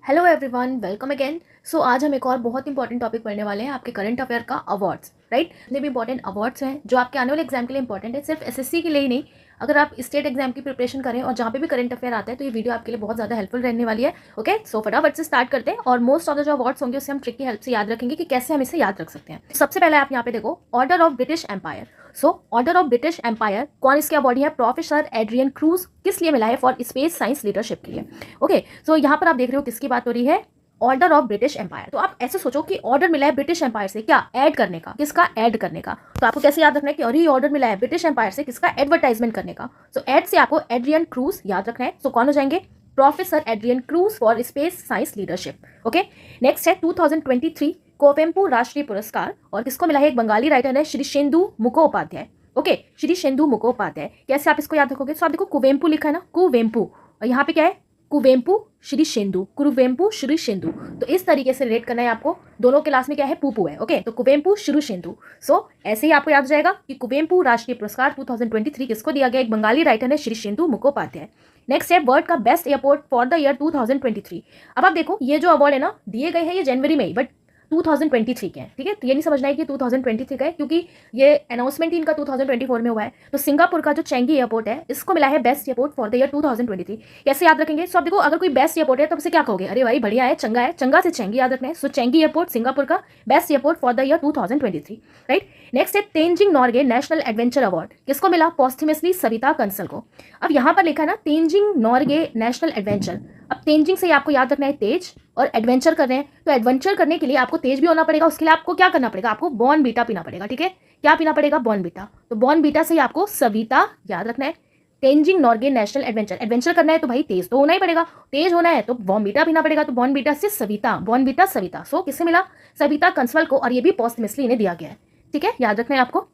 Hello everyone, welcome again. So आज हम एक और बहुत इंपॉर्टेंट टॉपिक पढ़ने वाले हैं, आपके करंट अफेयर का अवार्ड्स। राइट, जितने भी इंपॉर्टेंट अवार्ड्स हैं जो आपके आने वाले एग्जाम के लिए इंपॉर्टेंट है, सिर्फ एसएससी के लिए ही नहीं, अगर आप स्टेट एग्जाम की प्रिपरेशन करें और जहाँ पे भी करंट अफेयर आता है तो ये वीडियो आपके लिए बहुत ज़्यादा हेल्पफुल रहने वाली है। ओके, सो फटाफट से स्टार्ट करते हैं और मोस्ट ऑफ द जो अवार्ड्स होंगे उससे हम ट्रिक की हेल्प से याद रखेंगे कि कैसे हम इसे याद रख सकते हैं। सबसे पहले आप यहाँ पे देखो, order of British Empire. So order of British Empire कौन इसके अवार्डी है? Professor Adrian Cruz. किस लिए मिला है? फॉर स्पेस साइंस लीडरशिप के लिए। ओके, सो यहाँ पर आप देख रहे हो किसकी बात हो रही है? Order of British Empire. तो आप ऐसे सोचो कि ऑर्डर मिला है ब्रिटिश एम्पायर से, क्या? ऐड करने का। किसका? ऐड करने का। तो आपको कैसे याद रखना है कि अरे ऑर्डर मिला है ब्रिटिश एम्पायर से, किसका? एडवर्टाइजमेंट करने का। सो ऐड से आपको एड्रियन क्रूज याद रखना है। सो कौन हो जाएंगे? Professor Adrian Cruz for space science leadership. Okay, next है 2023 कोवेम्पू राष्ट्रीय पुरस्कार, और किसको मिला है? एक बंगाली राइटर है, श्री शेंदु मुखोपाध्याय। ओके, श्री शेंदु मुखोपाध्याय। कैसे आप इसको याद रखोगे? तो आप देखो कुवेम्पू लिखा है ना, कुवेम्पू, और यहाँ पे क्या है? कुवेम्पू श्री शेंदु, कुवेम्पू श्री शेंदु। तो इस तरीके से रिलेट करना है आपको। दोनों के लास्ट में क्या है? पूपू है। ओके, तो कुवेम्पू श्री शेंदु। सो ऐसे ही आपको याद हो जाएगा कि कुवेम्पू राष्ट्रीय पुरस्कार 2023 किसको दिया गया? एक बंगाली राइटर है, श्री शेंदु मुखोपाध्याय। नेक्स्ट है वर्ल्ड का best airport for the year 2023। अब आप देखो, ये जो अवार्ड है ना, दिए गए हैं ये जनवरी में ही, बट 2023 के हैं। ठीक है, तो ये नहीं समझना है कि 2023 का है, क्योंकि ये अनाउंसमेंट ही इनका 2024 में हुआ है। तो सिंगापुर का जो चेंगी एयरपोर्ट है, इसको मिला है best airport for the year 2023। कैसे याद रखेंगे? सो आप देखो, अगर कोई बेस्ट एयरपोर्ट है तो उसे क्या कहोगे? अरे भाई बढ़िया है, चंगा है, चंगा से चेंगी याद रखना है। सो चेंगी एयरपोर्ट सिंगापुर का best airport for the year 2023। Right, next है Tenzing Norgay national adventure award. किसको मिला? पॉस्टमसली सविता कंसल को। अब यहाँ पर लिखा है ना तेंजिंग नॉर्गे नेशनल एडवेंचर। अब तेंजिंग से आपको याद रखना है तेज, और एडवेंचर कर रहे हैं तो एडवेंचर करने के लिए आपको तेज भी होना पड़ेगा। उसके लिए आपको क्या करना पड़ेगा? आपको बॉर्नवीटा पीना पड़ेगा। ठीक है, क्या पीना पड़ेगा? बॉर्नवीटा। तो बॉर्नवीटा से ही आपको सविता याद रखना है। Tenzing Norgay national adventure, adventure करना है तो भाई तेज तो होना ही पड़ेगा, तेज होना है तो बॉर्नवीटा पीना पड़ेगा। तो बॉर्नवीटा से सविता, बॉर्नवीटा सविता। सो किससे मिला? सविता कंसवाल को, और ये भी पोस्टमसली इन्हें दिया गया है। ठीक है, याद रखना है आपको।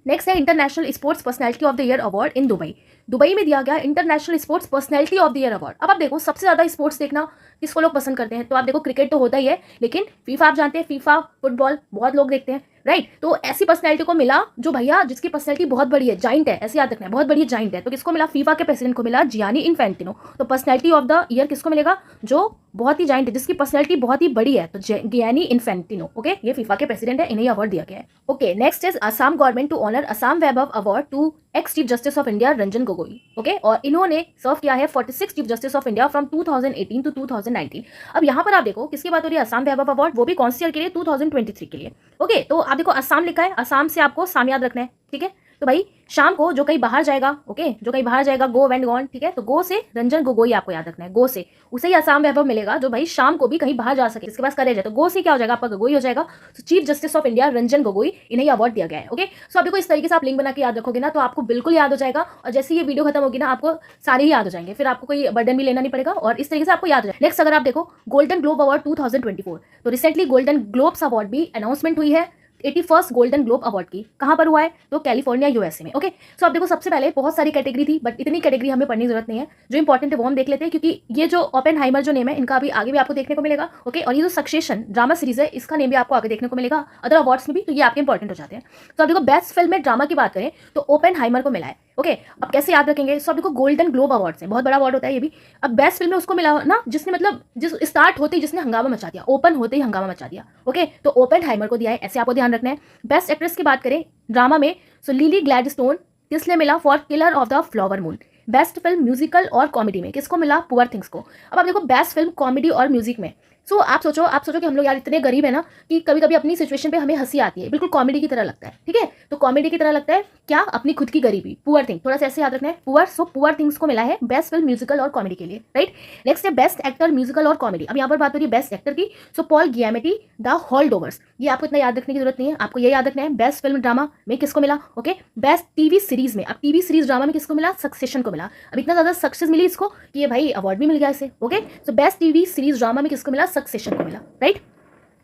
नेक्स्ट है international sports personality of the year award in Dubai. Dubai में दिया गया international sports personality of the year award. अब आप देखो, सबसे ज्यादा स्पोर्ट्स देखना किसको लोग पसंद करते हैं? तो आप देखो, क्रिकेट तो होता ही है, लेकिन फीफा आप जानते हैं, फीफा फुटबॉल बहुत लोग देखते हैं। राइट, तो ऐसी पर्सनैलिटी को मिला जो भैया जिसकी पर्सनैलिटी बहुत बड़ी है, जाइंट है, ऐसे याद रखना है, बहुत बड़ी जाइंट है। तो किसको मिला? फीफा के प्रेसिडेंट को मिला, जियानी इन्फेंटिनो। तो पर्सनैलिटी ऑफ द ईयर किसको मिलेगा? जो बहुत ही जाइंट है, जिसकी पर्सनैलिटी बहुत ही बड़ी है, तो गियानी इन्फेंटिनो। ओके, ये फीफा के प्रेसिडेंट है, इन्हें अवार्ड दिया गया है। Okay, next is Assam government to honour Assam Vaibhav award to ex chief justice of India Ranjan Gogoi. Okay, और इन्होंने सर्व किया है 46 chief justice of India from 2018 to 2019। अब यहाँ पर आप देखो किसकी बात हो रही है? असम वैभव अवार्ड, वो भी कौन से ईयर के लिए? 2023 के लिए। ओके, तो आप देखो असम लिखा है, असम से आपको साम याद रखना है। ठीक है, तो भाई शाम को जो कहीं बाहर जाएगा, ओके, जो कहीं बाहर जाएगा, गो वेंट गॉन। ठीक है, तो गो से रंजन गोगोई आपको याद रखना है, गो से उसे ही असम वैभव मिलेगा जो भाई शाम को भी कहीं बाहर जा सके, इसके पास करेज है। तो गो से क्या हो जाएगा? आपका गोगोई हो जाएगा। तो chief justice of India Ranjan Gogoi, इन्हें अवार्ड दिया गया है। ओके, सो आप देखो, इस तरीके से आप लिंक बना के याद रखोगे ना तो आपको बिल्कुल याद हो जाएगा, और जैसे ये वीडियो खत्म होगी ना आपको सारे ही याद हो जाएंगे, फिर आपको कोई बर्डन भी लेना नहीं पड़ेगा, और इस तरीके से आपको याद हो जाएगा। नेक्स्ट अगर आप देखो, गोल्डन ग्लोब अवार्ड 2024, तो रिसेंटली गोल्डन ग्लोब्स अवार्ड भी अनाउंसमेंट हुई है 81st गोल्डन ग्लोब अवार्ड की। कहाँ पर हुआ है? तो कैलिफोर्निया यूएसए में। ओके, सो आप देखो, सबसे पहले बहुत सारी कैटेगरी थी, बट इतनी कैटेगरी हमें पढ़ने की जरूरत नहीं है। जो इंपॉर्टेंट है वो हम देख लेते हैं, क्योंकि ये जो ओपेनहाइमर जो नेम है, इनका अभी आगे भी आपको देखने को मिलेगा। ओके, और ये जो सक्सेशन ड्रामा सीरीज है, इसका नेम भी आपको आगे देखने को मिलेगा अदर अवार्ड्स में भी, तो ये आपके इंपॉर्टेंट हो जाते हैं। तो आप देखो, बेस्ट फिल्म में ड्रामा की बात करें तो ओपेनहाइमर को मिला है। ओके, अब कैसे याद रखेंगे? सो आप देखो, गोल्डन ग्लोब अवार्ड है, बहुत बड़ा अवार्ड होता है ये भी। अब बेस्ट फिल्म में उसको मिला ना जिसने, मतलब जिस स्टार्ट होते ही जिसने हंगामा मचा दिया, ओपन होते ही हंगामा मचा दिया। ओके, तो ओपेनहाइमर को दिया है, ऐसे आपको ध्यान रखना है। बेस्ट एक्ट्रेस की बात करें ड्रामा में, सो लिली ग्लैडस्टोन, किसने मिला? For killer of the flower moon. Best film musical और कॉमेडी में किसको मिला? पुअर थिंग्स को। अब आप देखो, बेस्ट फिल्म कॉमेडी और म्यूजिक में, सो आप सोचो कि हम लोग यार इतने गरीब है ना कि कभी कभी अपनी सिचुएशन पे हमें हंसी आती है, बिल्कुल कॉमेडी की तरह लगता है। ठीक है, तो कॉमेडी की तरह लगता है क्या? अपनी खुद की गरीबी, पुअर थिंग, थोड़ा सा ऐसे याद रखना है, पुअर। सो पुअर थिंग्स को मिला है बेस्ट फिल्म म्यूजिकल और कॉमेडी के लिए। राइट, नेक्स्ट है बेस्ट एक्टर म्यूजिकल और कॉमेडी। अब यहाँ पर बात हो रही है बेस्ट एक्टर की, सो पॉल गियामेटी द होल्डोवर्स। ये आपको इतना याद रखने की जरूरत नहीं है, आपको ये याद रखना है बेस्ट फिल्म ड्रामा में किसको मिला। ओके, बेस्ट टीवी सीरीज में, अब टीवी सीरीज ड्रामा में किसको मिला? सक्सेशन को मिला। अब इतना ज्यादा सक्सेस मिली इसको कि ये भाई अवार्ड भी मिल गया इसे। Okay, so best TV series drama में किसको मिला? सक्सेशन को मिला। Right,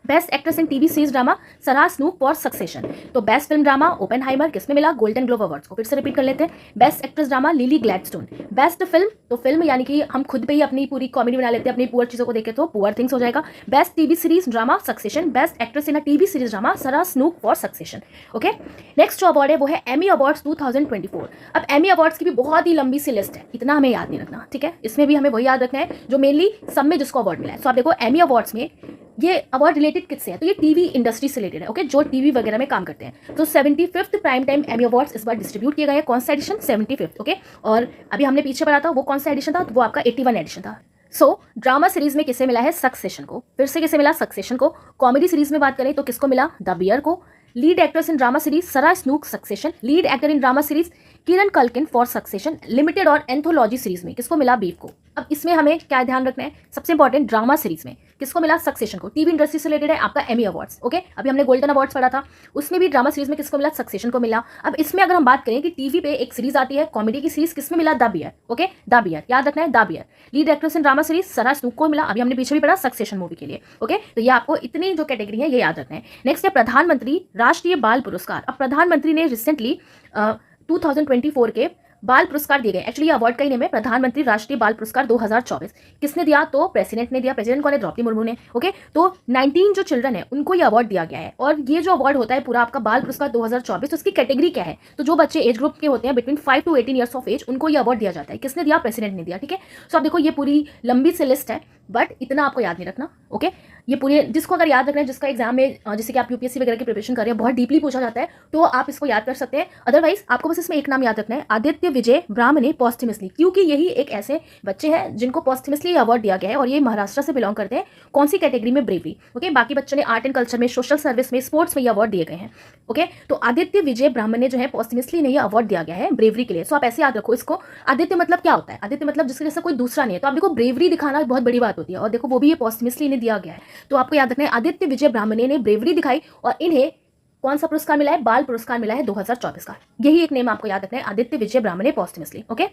best actress in TV series drama Sarah Snook for succession. तो बेस्ट फिल्म ड्रामा ओपेनहाइमर किसमें मिला, गोल्डन ग्लोब अवार्ड्स को फिर से रिपीट कर लेते हैं। Best actress drama lily Gladstone. Best film, तो फिल्म यानी कि हम खुद पे ही अपनी पूरी कॉमेडी बना लेते हैं अपनी पुअर चीज़ों को देखे तो पुअर थिंग्स हो जाएगा। Best TV series drama Succession. Best actress in a TV series drama Sarah Snook for Succession. Okay, next जो अवार्ड है वो है एमी अवार्ड्स 2024। अब एमी अवार्ड्स की भी बहुत ही लंबी सी लिस्ट है, इतना हमें याद नहीं रखना, ठीक है। इसमें भी हमें वही याद रखना है जो मेनली सब में जिसको अवार्ड मिला है। सो आप देखो एमी अवार्ड्स में ये अवार्ड रिलेटेड किससे है, तो ये टीवी इंडस्ट्री से रिलेटेड है, ओके, जो टीवी वगैरह में काम करते हैं। तो 75th prime time Emmy awards इस बार डिस्ट्रीब्यूट किए गए हैं। कौन सा एडिशन, 75th, ओके। और अभी हमने पीछे पढ़ा था वो कौन सा एडिशन था, वो आपका 81 एडिशन था। सो ड्रामा सीरीज में किसे मिला है, सक्सेशन को। फिर से किसे मिला, सक्सेशन को। कॉमेडी सीरीज में बात करें तो किसको मिला, द बियर को। Lead actress in drama series Sarah Snook Succession. Lead actor in drama series Kieran Culkin for Succession. Limited और एंथोलॉजी सीरीज में किसको मिला, बीफ को। अब इसमें हमें क्या ध्यान रखना है, सबसे इंपॉर्टेंट ड्रामा सीरीज में किसको मिला, सक्सेशन को। टीवी इंडस्ट्री से रिलेटेड है आपका एमी अवार्ड्स, ओके। अभी हमने गोल्डन अवार्ड्स पढ़ा था, उसमें भी ड्रामा सीरीज में किसको मिला, सक्सेशन को मिला। अब इसमें अगर हम बात करें कि टीवी पे एक सीरीज आती है कॉमेडी की सीरीज, किसमें मिला, the bear, okay, the bear, याद रखना है, the bear. Lead actress in drama series Sarah Snook को मिला, अभी हमने पीछे भी पढ़ा सक्सेशन मूवी के लिए, ओके। तो ये आपको इतनी जो कैटेगरी है ये याद रखना है। नेक्स्ट है प्रधानमंत्री राष्ट्रीय बाल पुरस्कार। अब प्रधानमंत्री ने रिसेंटली 2024 के बाल पुरस्कार दिए गए। एक्चुअली अवार्ड का ही नेम है प्रधानमंत्री राष्ट्रीय बाल पुरस्कार 2024। किसने दिया, तो प्रेसिडेंट ने दिया। प्रेसिडेंट कौन है, द्रौपदी मुर्मू ने, ओके। तो 19 जो चिल्ड्रन है उनको ये अवार्ड दिया गया है। और ये जो अवार्ड होता है पूरा आपका बाल पुरस्कार 2024, तो उसकी कैटेगरी क्या है, तो जो बच्चे एज ग्रुप के होते हैं between 5 to 18 years of age, उनको ये अवार्ड दिया जाता है। किसने दिया, प्रेसिडेंट ने दिया, ठीक है। सो आप देखो ये पूरी लंबी सी लिस्ट है, बट इतना आपको याद नहीं रखना, ओके। ये पूरे जिसको अगर याद रखना है, जिसका एग्जाम में जैसे कि आप यूपीएससी वगैरह की प्रिपरेशन कर रहे हैं, बहुत डीपली पूछा जाता है, तो आप इसको याद कर सकते हैं। अदरवाइज आपको बस इसमें एक नाम याद रखना है, आदित्य विजय ब्राह्मणे पोस्टमसली, क्योंकि यही एक ऐसे बच्चे हैं जिनको पोस्टमसली अवार्ड दिया गया है और ये महाराष्ट्र से बिलोंग करते हैं। कौन सी कैटेगरी में, ब्रेवरी, ओके। बाकी बच्चों ने आर्ट एंड कल्चर में, सोशल सर्विस में, स्पोर्ट्स में ये अवार्ड दिए गए हैं, ओके। तो आदित्य विजय ब्राह्मणे जो है पोस्टमसली ने ये अवार्ड दिया गया है ब्रेवरी के लिए। सो आप ऐसे याद रखो इसको। आदित्य मतलब क्या होता है, आदित्य मतलब जिसके जैसा कोई दूसरा नहीं है। तो आप देखो ब्रेवरी दिखाना बहुत बड़ी बात होती है, और देखो वो भी ये पोस्टमसली ने दिया गया है। तो आपको याद रखना है आदित्य विजय ब्राह्मणे ने ब्रेवरी दिखाई और इन्हें कौन सा पुरस्कार मिला है, बाल पुरस्कार मिला है 2024 का। यही एक नेम आपको याद रखना है, आदित्य विजय ब्राह्मणे पोस्टमसली, ओके।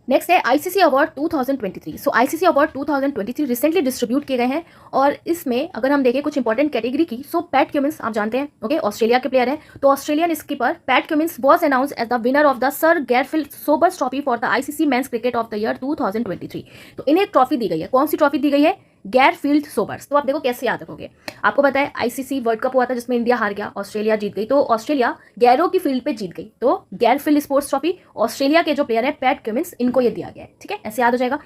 नेक्स्ट है आईसीसी अवार्ड 2023। सो आईसीसी अवार्ड 2023 रिसेंटली डिस्ट्रीब्यूट किए गए हैं। और इसमें अगर हम देखें कुछ इंपॉर्टेंट कैटेगरी की, सो पैट क्यूमिंस आप जानते हैं, ओके, ऑस्ट्रेलिया के प्लेयर हैं। तो Australian skipper Pat Cummins was announced as the winner of the Sir Garfield Sobers trophy for the ICC men's cricket of the year 2023। तो इन्हें एक ट्रॉफी दी गई है। कौन सी ट्रॉफी दी गई है, गैरफील्ड सोबर्स। तो आप देखो कैसे याद रखोगे, आपको पता है आईसीसी वर्ल्ड कप हुआ था जिसमें इंडिया हार गया, ऑस्ट्रेलिया जीत गई। तो ऑस्ट्रेलिया गैरों की फील्ड पे जीत गई, तो गैरफील्ड स्पोर्ट्स ट्रॉफी ऑस्ट्रेलिया के जो प्लेयर है पैट क्यूमिंस, इनको ये दिया गया है, ठीक है, ऐसे याद हो जाएगा।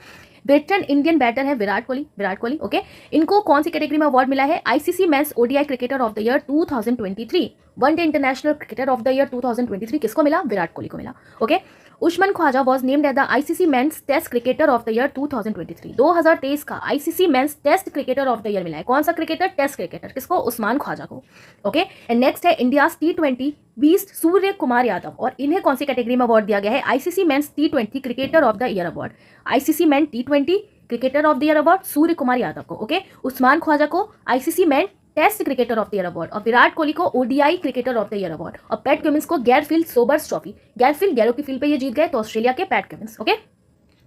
वेटरन इंडियन बैटर है विराट कोहली, ओके। इनको कौन सी कैटेगरी में अवार्ड मिला है, ICC men's ODI cricketer of the year 2023। One day international cricketer of the year 2023 किसको मिला, विराट कोहली को मिला, okay. Usman Khawaja was named as the ICC men's test cricketer of the year 2023। 2023 का ICC men's test cricketer of the year मिला है। कौन सा cricketer, test cricketer, किसको, उस्मान ख्वाजा को, ओके। एंड नेक्स्ट है इंडिया T20 बीस्ट सूर्य कुमार यादव, और इन्हें कौन सी कैटेगरी में अवार्ड दिया गया है, ICC men's T20 cricketer of the year award. ICC men T20 cricketer of the year award Surya Kumar Yadav को, ओके। उस्मान ख्वाजा को ICC men test cricketer of the year award, और विराट कोहली को ODI cricketer of the year award, और Pat Cummins को Garfield Sobers trophy. Garfield गैरों की field पे ये जीत गए, तो ऑस्ट्रेलिया के पैट क्यूमिंस, ओके।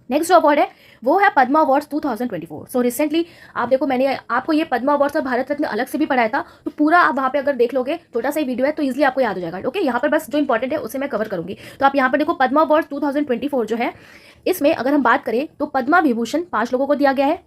नेक्स्ट जो अवार्ड है वो है पद्मा अवार्ड्स 2024। सो रिसेंटली आप देखो मैंने आपको ये पद्मा अवार्ड्स और भारत रत्न अलग से भी पढ़ाया था, तो पूरा आप वहाँ पे अगर देख लोगे, छोटा सा ही वीडियो है, तो इजीली आपको याद हो जाएगा, ओके। यहाँ पर बस जो इंपॉर्टेंट है उसे मैं कवर करूंगी। तो आप यहाँ पर देखो पद्मा अवार्ड्स 2024 जो है, इसमें अगर हम बात करें तो पद्मा विभूषण 5 लोगों को दिया गया है,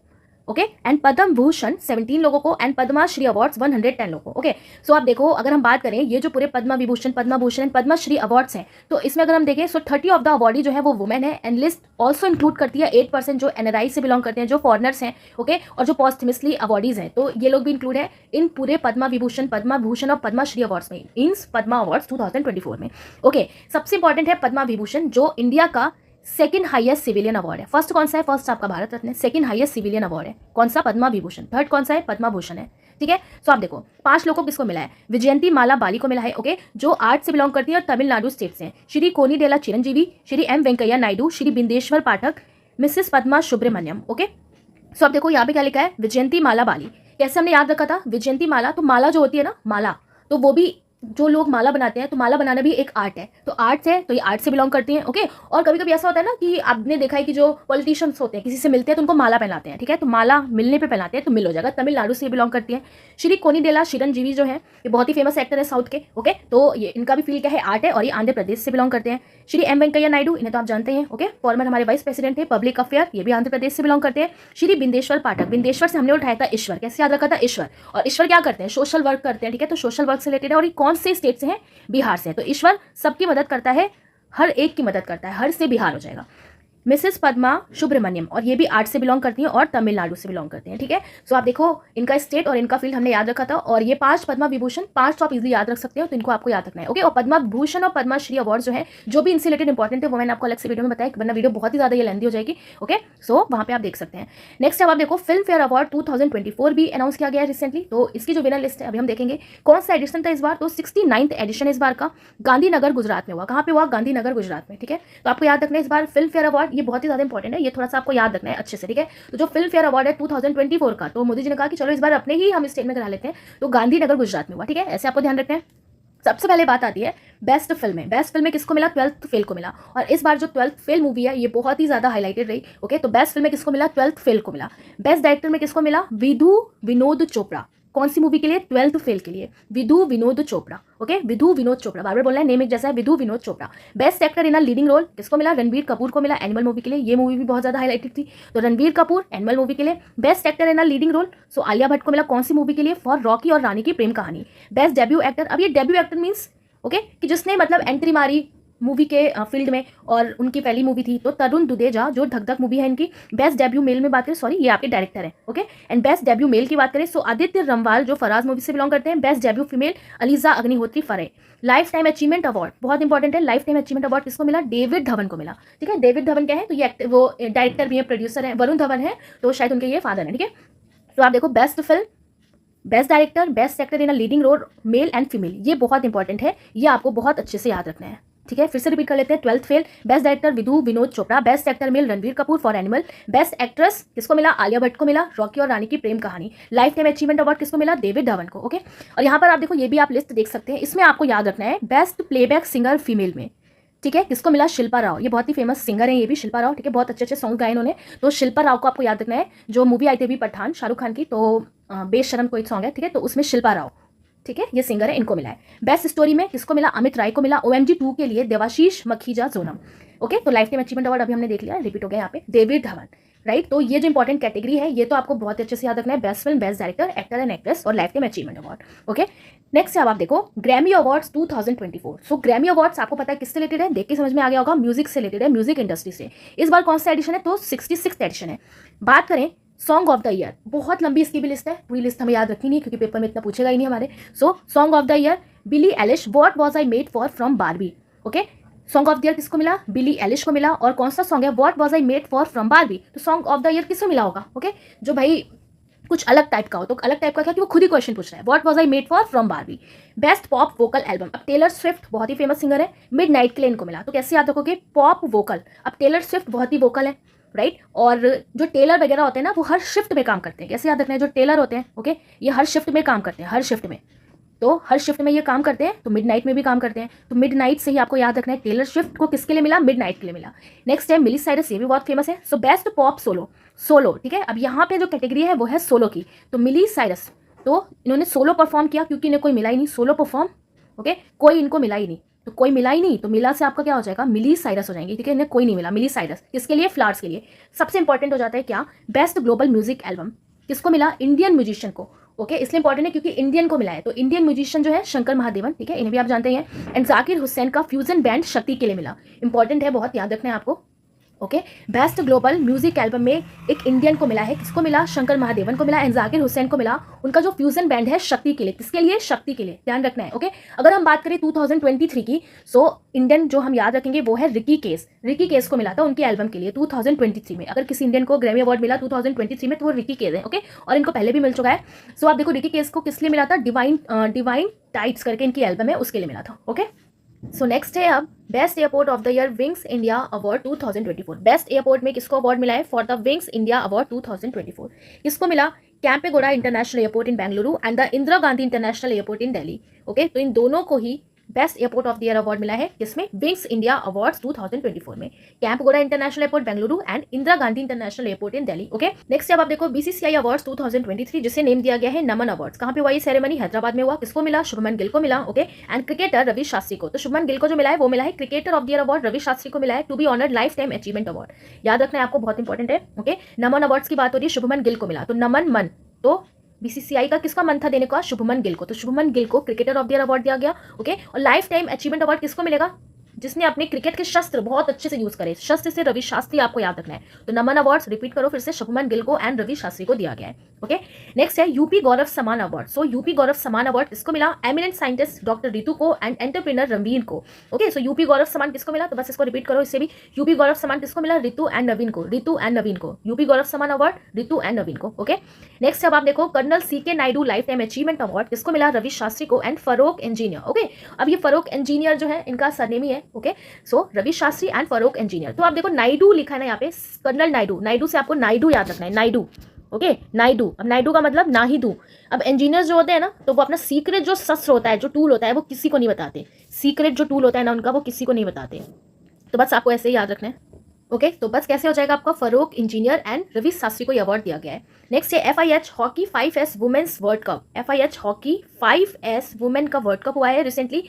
ओके, एंड पद्म भूषण 17 लोगों को, एंड पद्माश्री अवार्ड्स 110 लोगों को, ओके। सो आप देखो अगर हम बात करें ये जो पूरे पद्मा विभूषण, पद्मा भूषण एंड पद्मश्री अवार्ड्स हैं, तो इसमें अगर हम देखें सो 30 ऑफ द अवार्डी जो है वो वुमेन है, एंड लिस्ट ऑल्सो इंक्लूड करती है 8% जो एनआरआई से बिलोंग करते हैं, जो फॉरनर्स हैं, ओके, और जो पोस्टमसली अवार्डीज हैं, तो ये लोग भी इंक्लूड है इन पूरे पद्मा विभूषण, पद्मा भूषण और पद्मश्री अवार्ड्स में, इन पद्मा अवार्ड्स 2024 में, ओके। सबसे इंपॉर्टेंट है पद्मा विभूषण, जो इंडिया का सेकंड हाईएस्ट सिविलियन अवार्ड है। फर्स्ट कौन सा है, फर्स्ट आपका भारत रत्न है, सेकंड हाईएस्ट सिविलियन अवार्ड है कौन सा, पद्मा विभूषण। थर्ड कौन सा है, पद्मा भूषण है, ठीक है। सो आप देखो 5 लोगों को किसको मिला है, विजयंती माला बाली को मिला है, ओके, जो आर्ट से बिलोंग करती है और तमिलनाडु स्टेट से हैं। श्री कोनीडेला चिरंजीवी, श्री एम वेंकैया नायडू, श्री बिंदेश्वर पाठक, Mrs Padma Subramaniam, okay. So आप देखो यहाँ पे क्या लिखा है, विजयंती माला बाली। कैसे हमने याद रखा था, विजयंती माला, तो माला जो होती है ना, माला, तो वो भी जो लोग माला बनाते हैं, तो माला बनाना भी एक आर्ट है, तो आर्ट्स है तो ये आर्ट से बिलोंग करती हैं। ओके, और कभी कभी ऐसा होता है ना कि आपने देखा है कि जो पॉलिटिशियंस होते हैं किसी से मिलते हैं तो उनको माला पहनाते हैं, ठीक है, तो माला मिलने पे पहनाते हैं तो मिल हो जाएगा। तमिलनाडु से बिलोंग करती है। श्री कोनिडेला चिरंजीवी जो है ये बहुत ही फेमस एक्टर है साउथ के। ओके, तो ये इनका भी फील्ड क्या है, आर्ट है, और ये आंध्र प्रदेश से बिलोंग करते हैं। श्री एम वेंकैया नायडू, इन्हें तो आप जानते हैं। ओके, फॉर्मर हमारे वाइस प्रेसिडेंट थे पब्लिक अफेयर, ये भी आंध्र प्रदेश से बिलोंग करते हैं। श्री बिंदेश्वर पाठक, बिंदेश्वर से हमने उठाया था ईश्वर, कैसे याद रखा था, ईश्वर। और ईश्वर क्या करते हैं, सोशल वर्क करते हैं, ठीक है, तो सोशल वर्क से रिलेटेड है। और ये कौन से स्टेट से हैं, बिहार से। तो ईश्वर सबकी मदद करता है, हर एक की मदद करता है, हर से बिहार हो जाएगा। मिसेस पद्मा सुब्रमण्यम, और ये भी आर्ट से बिलोंग करती हैं और तमिलनाडु से बिलोंग करते हैं, ठीक है। सो आप देखो इनका स्टेट और इनका फील्ड हमने याद रखा था। और ये 5 पद्मा विभूषण, 5 तो आप इजीली याद रख सकते हो, तो इनको आपको याद रखना है। ओके, और पद्मा भूषण और पद्मश्री अवार्ड जो है, जो भी इनसे रिलेटेड इंपॉर्टेंट है वो मैंने आपको अलग से वीडियो में बताया, वरना वीडियो बहुत ही ज्यादा ये लेंथी हो जाएगी। ओके, सो वहाँ पे आप देख सकते हैं। नेक्स्ट अब आप देखो फिल्म फेयर अवार्ड 2024 भी अनाउंस किया गया है रिसेंटली, तो इसकी जो विनर लिस्ट है अभी हम देखेंगे कौन सा एडिशन था इस बार। तो 69th एडिशन इस बार का गांधीनगर गुजरात में हुआ। कहाँ पे हुआ, गांधीनगर गुजरात में, ठीक है। तो आपको याद रखना है इस बार फिल्म फेयर अवार्ड, ये बहुत ही ज्यादा इंपॉर्टेंट है, ये थोड़ा सा आपको याद रखना है अच्छे से, ठीक है। तो जो फिल्म फेयर अवार्ड है 2024 का, तो मोदी जी ने कहा कि चलो इस बार अपने ही हम स्टेट में करा लेते हैं, तो गांधीनगर गुजरात में हुआ, ठीक है, ऐसे आपको ध्यान रखना है। सबसे पहले बात आती है बेस्ट फिल्म में। बेस्ट फिल्म में किसको मिला, 12th फेल को मिला। और इस बार जो 12th फेल मूवी है ये बहुत ही ज्यादा हाईलाइटेड रही। ओके, तो बेस्ट फिल्म में किसको मिला, 12th फेल को मिला। बेस्ट डायरेक्टर में किसको मिला, विधु विनोद चोपड़ा। कौन सी मूवी के लिए, 12th फेल के लिए, विधु विनोद चोपड़ा। ओके, विधु विनोद चोपड़ा, बार बार बोलना है, नेम एक जैसा है, Vidhu Vinod Chopra. Best actor in a leading role किसको मिला, रणबीर कपूर को मिला, एनिमल मूवी के लिए। ये मूवी भी बहुत ज्यादा हाईलाइटेड थी, तो रणबीर कपूर एनिमल मूवी के लिए। Best actor in a leading role, so Alia Bhatt को मिला, कौन सी मूवी के लिए, फॉर रॉकी और रानी की प्रेम कहानी। बेस्ट डेब्यू एक्टर, अब ये डेब्यू एक्टर मीन्स ओके कि जिसने मतलब एंट्री मारी मूवी के फील्ड में, और उनकी पहली मूवी थी, तो तरुण दुदेजा जो धक धक मूवी है इनकी। बेस्ट डेब्यू मेल में बात करें, सॉरी ये आपके डायरेक्टर हैं। Okay, and best debut male की बात करें सो आदित्य रमवाल जो फराज मूवी से बिलोंग करते हैं। Best debut female ELISA Agnihotri फरे। लाइफ टाइम अचीवमेंट अवार्ड बहुत इंपॉर्टेंट है, लाइफ टाइम अचीवमेंट अवार्ड किसको मिला, डेविड धवन को मिला, ठीक है। डेविड धवन क्या है, तो ये वो डायरेक्टर भी है, प्रोड्यूसर है, वरुण धवन है, तो शायद उनके ये फादर है, ठीक है। तो आप देखो best film, best director, best actor in a leading role male and female, ये बहुत इंपॉर्टेंट है, ये आपको बहुत अच्छे से याद रखना है, ठीक है। फिर से रिपीट कर लेते हैं। 12th fail, best director Vidhu Vinod Chopra. Best actor male Ranbir Kapoor for Animal. Best actress किसको मिला, आलिया भट्ट को मिला, रॉकी और रानी की प्रेम कहानी। लाइफ टाइम अचीवमेंट अवार्ड किसको मिला, डेविड धवन को। ओके, और यहाँ पर आप देखो ये भी आप लिस्ट देख सकते हैं, इसमें आपको याद रखना है बेस्ट प्लेबैक सिंगर फीमेल में, ठीक है, किसको मिला, शिल्पा राव। ये बहुत ही फेमस सिंगर है, ये भी शिल्पा राव, ठीक है, बहुत अच्छे अच्छे सॉन्ग गाए इन्होंने। तो शिल्पा राव को आपको याद रखना है, जो मूवी आई थी अभी पठान शाहरुख खान की, तो बेशरम कोई सॉन्ग है, ठीक है, तो उसमें शिल्पा राव, ठीक है, ये सिंगर है, इनको मिला है। बेस्ट स्टोरी में किसको मिला, अमित राय को मिला। OMG 2 के लिए देवाशीष मखीजा जोनम। ओके, तो लाइफ टाइम अचीवमेंट अवार्ड अभी हमने देख लिया, रिपीट हो गया यहाँ पे, डेविड धवन, राइट। तो ये जो इंपॉर्टेंट कैटेगरी है ये तो आपको बहुत अच्छे से याद रखना है, best film, best director, actor and actress और lifetime achievement award. Okay, next अब आप देखो ग्रैमी अवार्ड्स 2024। सो ग्रैमी अवार्ड्स आपको पता है किससे रिलेटेड है, देख के समझ में आ गया होगा, म्यूजिक से रिलेटेड है, म्यूजिक इंडस्ट्री से। इस बार कौन सा एडिशन है, तो 66th एडिशन है। बात करें सॉन्ग ऑफ द ईयर, बहुत लंबी इसकी भी लिस्ट है, पूरी लिस्ट हमें याद रखनी नहीं क्योंकि पेपर में इतना पूछेगा ही नहीं हमारे। So song of the year Billie Eilish, what was I made for from Barbie. Okay, song of the year किसको मिला, बिली एलिश को मिला। और कौन सा सॉन्ग है, what was I made for from Barbie, तो सॉन्ग ऑफ द ईयर किसको मिला होगा। ओके, जो भाई कुछ अलग टाइप का हो, तो अलग टाइप का क्या कि वो खुद ही क्वेश्चन पूछ रहा है, what was I made for from Barbie. Best pop vocal album, अब टेलर स्विफ्ट बहुत ही फेमस सिंगर है, मिडनाइट के लिए इनको मिला। तो कैसे याद रखोगे, पॉप वोकल, अब टेलर स्विफ्ट बहुत ही वोकल है, राइट। और जो टेलर वगैरह होते हैं ना वो हर शिफ्ट में काम करते हैं, कैसे याद रखना है, जो टेलर होते हैं ओके ये हर शिफ्ट में काम करते हैं, हर शिफ्ट में, तो हर शिफ्ट में ये काम करते हैं, तो मिडनाइट में भी काम करते हैं। तो मिडनाइट से ही आपको याद रखना है, टेलर स्विफ्ट को किसके लिए मिला, मिडनाइट के लिए मिला। नेक्स्ट है मिली साइरस, ये भी बहुत फेमस है। So best pop solo, solo, ठीक है। अब यहाँ पे जो कैटेगरी है वो है सोलो की, तो मिली साइरस, तो इन्होंने सोलो परफॉर्म किया क्योंकि इन्हें कोई मिला ही नहीं सोलो परफॉर्म, ओके, कोई इनको मिला ही नहीं, तो कोई मिला ही नहीं, तो मिला से आपका क्या हो जाएगा, मिली साइरस हो जाएंगी, ठीक है। इन्हें कोई नहीं मिला, मिली साइरस किसके लिए, फ्लावर्स के लिए। सबसे इंपॉर्टेंट हो जाता है क्या, बेस्ट ग्लोबल म्यूजिक एल्बम किसको मिला, इंडियन म्यूजिशियन को, ओके इसलिए इंपॉर्टेंट है क्योंकि इंडियन को मिला है। तो इंडियन म्यूजिशियन जो है शंकर महादेवन, ठीक है, इन्हें भी आप जानते हैं। एंड जाकिर हुसैन का फ्यूजन बैंड शक्ति के लिए मिला, इंपॉर्टेंट है, बहुत याद रखना है आपको, okay. Best global music album में एक इंडियन को मिला है, किसको मिला, शंकर महादेवन को मिला। एंड जाकिर हुसैन को मिला उनका जो फ्यूजन बैंड है शक्ति के लिए, किसके लिए, शक्ति के लिए, ध्यान रखना है, ओके। अगर हम बात करें 2023 की, सो इंडियन जो हम याद रखेंगे वो है रिकी केस, रिकी केस को मिला था उनकी एल्बम के लिए 2023 में। अगर किसी इंडियन को ग्रैमी अवार्ड मिला 2023 में तो वो रिकी केस है, ओके, और इनको पहले भी मिल चुका है। सो आप देखो रिकी केस को किस लिए मिला था, डिवाइन टाइट्स करके इनकी एल्बम है उसके लिए मिला था, ओके। सो नेक्स्ट है अब best airport of the year Wings India award 2024। Best airport में किसको अवार्ड मिला है for the Wings India award 2024? किसको मिला? Kempegowda international airport in Bengaluru and the Indira Gandhi international airport in Delhi. Okay, तो इन दोनों को ही best airport of the year award मिला है किसमें? विंग्स इंडिया अवार्ड्स 2024 में। Kempegowda international airport Bengaluru and Indira Gandhi international airport in Delhi. Okay, next अब आप देखो बीसीसीआई अवार्ड्स 2023 जिसे नेम दिया गया है नमन अवार्ड्स। कहां पे हुआ ये सेरेमनी? हैदराबाद में हुआ। किसको मिला? शुभमन गिल को मिला। Okay, and cricketer Ravi Shastri को। तो शुभमन गिल को जो मिला है वो मिला है cricketer of the year award, Ravi Shastri को मिला है to be honoured lifetime achievement award. याद रखना है आपको, बहुत इंपॉर्टेंट है। ओके, नमन अवार्ड्स की बात हो रही है, शुभमन गिल को मिला, तो नमन मन, तो बीसीसीआई का किसका मन था देने का? शुभमन गिल को। तो शुभमन गिल को cricketer of the year award दिया गया। ओके, और लाइफ टाइम अचीवमेंट अवार्ड किसको मिलेगा? जिसने अपने क्रिकेट के शस्त्र बहुत अच्छे से यूज करे, शस्त्र से रवि शास्त्री आपको याद रखना है। तो नमन अवार्ड्स रिपीट करो फिर से, शुभमन गिल को एंड रवि शास्त्री को दिया गया है। ओके, नेक्स्ट है यूपी गौरव सम्मान अवार्ड। सो यूपी गौरव सम्मान अवार्ड किसको मिला? एमिनेंट साइंटिस्ट डॉक्टर रितु को एंड एंटरप्रेन्योर रणवीर को। ओके, सो यूपी गौरव सम्मान किसको मिला? तो बस इसको रिपीट करो इससे भी, यूपी गौरव सम्मान किसको मिला? रितु एंड नवीन को, रितु एंड नवीन को। यूपी गौरव सम्मान अवार्ड रितु एंड नवीन को। ओके, नेक्स्ट अब आप देखो colonel CK Naidu lifetime achievement award किसको मिला? रवि शास्त्री को एंड फरूक इंजीनियर। ओके, अब ये फरूक इंजीनियर जो है इनका सरनेम ही है। Okay, so Ravi Shastri and Farokh Engineer. तो आप देखो नायडू लिखा है ना यहाँ पे, कर्नल नायडू, नायडू से आपको नायडू याद रखना है, नायडू। ओके, नायडू। अब नायडू का मतलब ना ही दू। अब इंजीनियर्स जो होते हैं ना, तो वो अपना सीक्रेट जो शस्त्र होता है, जो टूल होता है, वो किसी को नहीं बताते। सीक्रेट जो टूल होता है ना उनका, वो किसी को नहीं बताते। तो बस आपको ऐसे ही याद रखना है। ओके, तो बस कैसे हो जाएगा आपका? फरूक इंजीनियर एंड रवि शास्त्री को अवार्ड दिया गया है। नेक्स्ट है FIH hockey 5S women's world cup. FIH hockey 5S women का वर्ल्ड कप हुआ है रिसेंटली।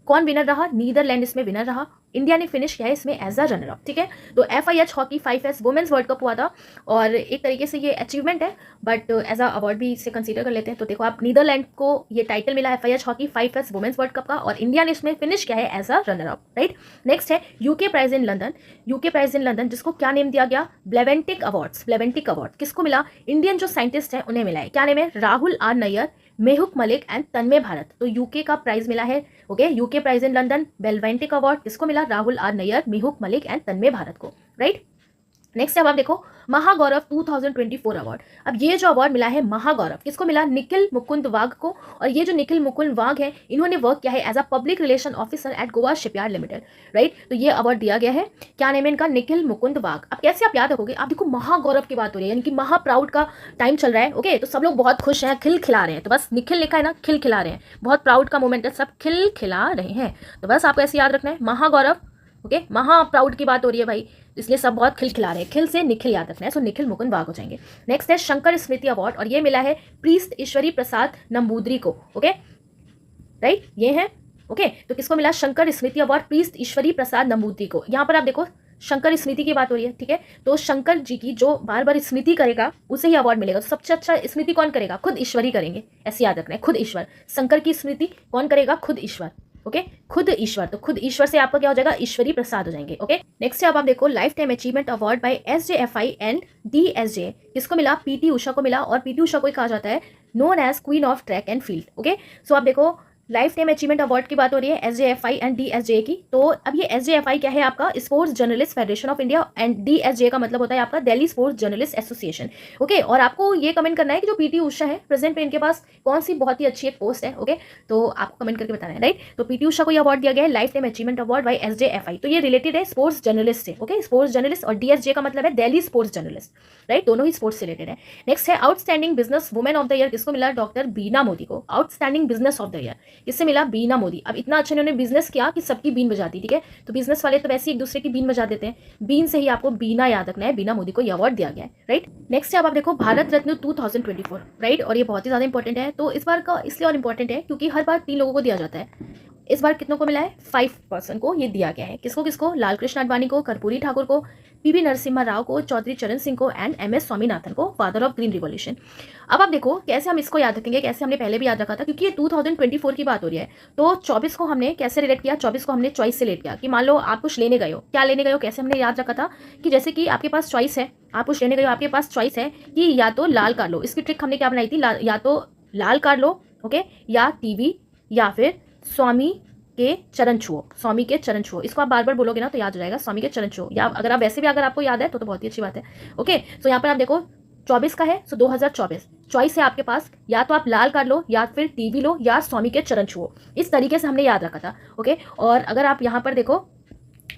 कौन विनर रहा? नीदरलैंड इसमें विनर रहा। इंडिया ने फिनिश किया है इसमें एज अ रनर अप। ठीक है, तो FIH hockey 5S women's world cup हुआ था और एक तरीके से ये अचीवमेंट है, बट एज अ अवार्ड भी इसे कंसीडर कर लेते हैं। तो देखो आप, नीदरलैंड को ये टाइटल मिला है FIH hockey 5S women's world cup का और इंडिया ने इसमें फिनिश किया है as a runner up, right. Next है UK prize in London. UK prize in London जिसको क्या नेम दिया गया? ब्लेवेंटिक अवार्ड्स। ब्लेवेंटिक अवार्ड किसको मिला? इंडियन जो साइंटिस्ट हैं उन्हें मिला है। क्या नेम है? Rahul R Nayyar, Mehuk Malik and Tanmay Bharat. तो यूके का प्राइज मिला है। Okay, UK prize in London बेलवेंटिक अवार्ड किसको मिला? राहुल आर नैयर, मेहुक मलिक एंड तन्मय भारत को, राइट। नेक्स्ट अब आप देखो महागौरव 2024 अवार्ड। अब ये जो अवार्ड मिला है महागौरव किसको मिला? निखिल मुकुंद वाघ को। और ये जो निखिल मुकुंद वाघ है, इन्होंने वर्क किया है as a public relation officer at Goa shipyard limited, right. तो ये अवार्ड दिया गया है। क्या नेम है इनका? निखिल मुकुंद वाघ। अब कैसे आप याद रखोगे? आप देखो महागौरव की बात हो रही है, यानी कि महा प्राउड का टाइम चल रहा है। ओके, तो सब लोग बहुत खुश हैं, खिल खिला रहे हैं। तो बस निखिल लिखा है ना, खिल खिला रहे हैं, बहुत प्राउड का मोमेंट है, सब खिल खिला रहे हैं। तो बस आपको ऐसे याद रखना है महागौरव। ओके, महा प्राउड की बात हो रही है भाई, इसलिए सब बहुत खिल खिला रहे हैं। खिल से निखिल याद रखना है, सो निखिल मुकुंद वाघ हो जाएंगे। नेक्स्ट है शंकर स्मृति अवार्ड और ये मिला है प्रीस्ट ईश्वरी प्रसाद नंबूदरी को। ओके, राइट, ये है। ओके, तो किसको मिला? शंकर स्मृति अवार्ड प्रीस्ट ईश्वरी प्रसाद नंबूदरी को। यहाँ पर आप देखो शंकर स्मृति की बात हो रही है, ठीक है। तो शंकर जी की जो बार बार स्मृति करेगा उसे ही अवार्ड मिलेगा। तो सबसे अच्छा स्मृति कौन करेगा? खुद ईश्वरी करेंगे, ऐसे याद रखना है, खुद ईश्वर। शंकर की स्मृति कौन करेगा? खुद ईश्वर। ओके, खुद ईश्वर। तो खुद ईश्वर से आपका क्या हो जाएगा? ईश्वरी प्रसाद हो जाएंगे। ओके, नेक्स्ट अब आप देखो life time achievement award bye SJFI and DSJ किसको मिला? PT उषा को मिला। और PT उषा को कहा जाता है known as queen of track and field. Okay, so आप देखो लाइफ टाइम अचीवमेंट अवार्ड की बात हो रही है SJFI एंड DSJ की। तो अब ये SJFI क्या है? आपका sports journalist federation of India and DSJ का मतलब होता है आपका Delhi sports journalist association. Okay, और आपको ये कमेंट करना है कि जो PT उषा है प्रेजेंट में इनके पास कौन सी बहुत ही अच्छी एक पोस्ट है। ओके, तो आपको कमेंट करके बताना है, राइट। तो PT उषा को ये अवार्ड दिया गया है life time achievement award by SJFI। तो ये रिलेटेड है स्पोर्ट्स जर्नलिस्ट से। ओके, स्पोर्ट्स जर्नलिस्ट और DSJ का मतलब है दिल्ली स्पोर्ट्स जर्नलिस्ट, राइट, दोनों ही स्पोर्ट्स से रिलेटेड है। नेक्स्ट है outstanding business women of the year किसको मिला? डॉक्टर बीना मोदी को। Outstanding business of the year किससे मिला? बीना मोदी। अब इतना अच्छा इन्होंने बिजनेस किया कि सबकी बीन बजाती, ठीक है। तो बिजनेस वाले तो वैसे ही एक दूसरे की बीन बजा देते हैं, बीन से ही आपको बीना याद रखना है। बीना मोदी को ये अवार्ड दिया गया है, राइट। नेक्स्ट है अब आप देखो भारत रत्न 2024, राइट, और ये बहुत ही ज्यादा इंपॉर्टेंट है। तो इस बार का इसलिए और इंपॉर्टेंट है क्योंकि हर बार 3 लोगों को दिया जाता है। इस बार कितनों को मिला है? 5 पर्सन को ये दिया गया है। किसको किसको? लाल कृष्ण आडवाणी को, कर्पूरी ठाकुर को, PV नरसिम्हा राव को, चौधरी चरण सिंह को एंड MS स्वामीनाथन को, फादर ऑफ ग्रीन रिवॉल्यूशन। अब आप देखो कैसे हम इसको याद रखेंगे, कैसे हमने पहले भी याद रखा था, क्योंकि ये 2024 की बात हो रही है। तो 24 को हमने कैसे रिलेट किया? 24 को हमने चॉइस से रिलेट किया कि मान लो आप कुछ लेने गए हो, क्या लेने गए हो, कैसे हमने याद रखा था कि जैसे कि आपके पास चॉइस है, आप कुछ लेने गए हो, आपके पास चॉइस है कि या तो लाल कार लो। इसकी ट्रिक हमने क्या बनाई थी? या तो लाल कार लो, ओके, या TV, या फिर स्वामी के चरण छुओ। स्वामी के चरण छुओ, इसको आप बार बार बोलोगे ना तो याद हो जाएगा, स्वामी के चरण छुओ। या अगर आप वैसे भी अगर आपको याद है तो बहुत ही अच्छी बात है। ओके, सो यहाँ पर आप देखो 24 का है, सो 2024 चॉइस है आपके पास, या तो आप लाल कार्ड लो, या फिर टीवी लो, या स्वामी के चरण छुओ। इस तरीके से हमने याद रखा था। ओके, और अगर आप यहाँ पर देखो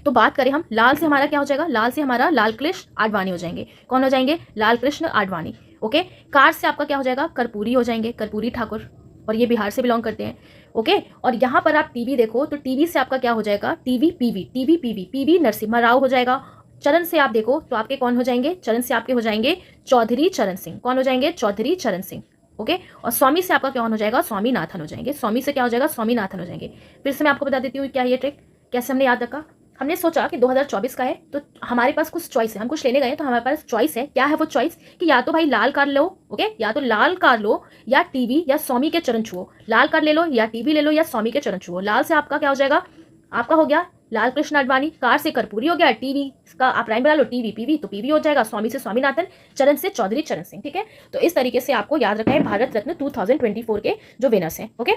तो बात करें हम, लाल से हमारा क्या हो जाएगा, लाल से हमारा लाल कृष्ण आडवाणी हो जाएंगे। कौन हो जाएंगे, लाल कृष्ण आडवाणी। ओके, कार से आपका क्या हो जाएगा, कर्पूरी हो जाएंगे, कर्पूरी ठाकुर, और ये बिहार से बिलोंग करते हैं। ओके, और यहाँ पर आप टीवी देखो तो टीवी से आपका क्या हो जाएगा, TV PV, TV PV, PV Narasimha Rao हो जाएगा। चरण से आप देखो तो आपके कौन हो जाएंगे, चरण से आपके हो जाएंगे चौधरी चरण सिंह। कौन हो जाएंगे, चौधरी चरण सिंह। ओके, और स्वामी से आपका क्या हो जाएगा, स्वामीनाथन हो जाएंगे। स्वामी से क्या हो जाएगा, स्वामीनाथन हो जाएंगे। फिर से मैं आपको बता देती हूँ क्या ये ट्रिक कैसे हमने याद रखा। हमने सोचा कि 2024 का है तो हमारे पास कुछ चॉइस है, हम कुछ लेने गए तो हमारे पास चॉइस है। क्या है वो चॉइस, कि या तो भाई लाल कार लो, ओके, या तो लाल कार लो, या टीवी, या स्वामी के चरण छुओ। लाल कार ले लो, या टीवी ले लो, या स्वामी के चरण छुओ। लाल से आपका क्या हो जाएगा, आपका हो गया लाल कृष्ण आडवाणी, कार से कर्पूरी हो गया, टीवी का आप राइम बना लो, टीवी पीवी तो पीवी हो जाएगा, स्वामी से स्वामीनाथन, चरण से चौधरी चरण सिंह। ठीक है, तो इस तरीके से आपको याद रखना है भारत रत्न 2024 के जो विनर्स हैं। ओके,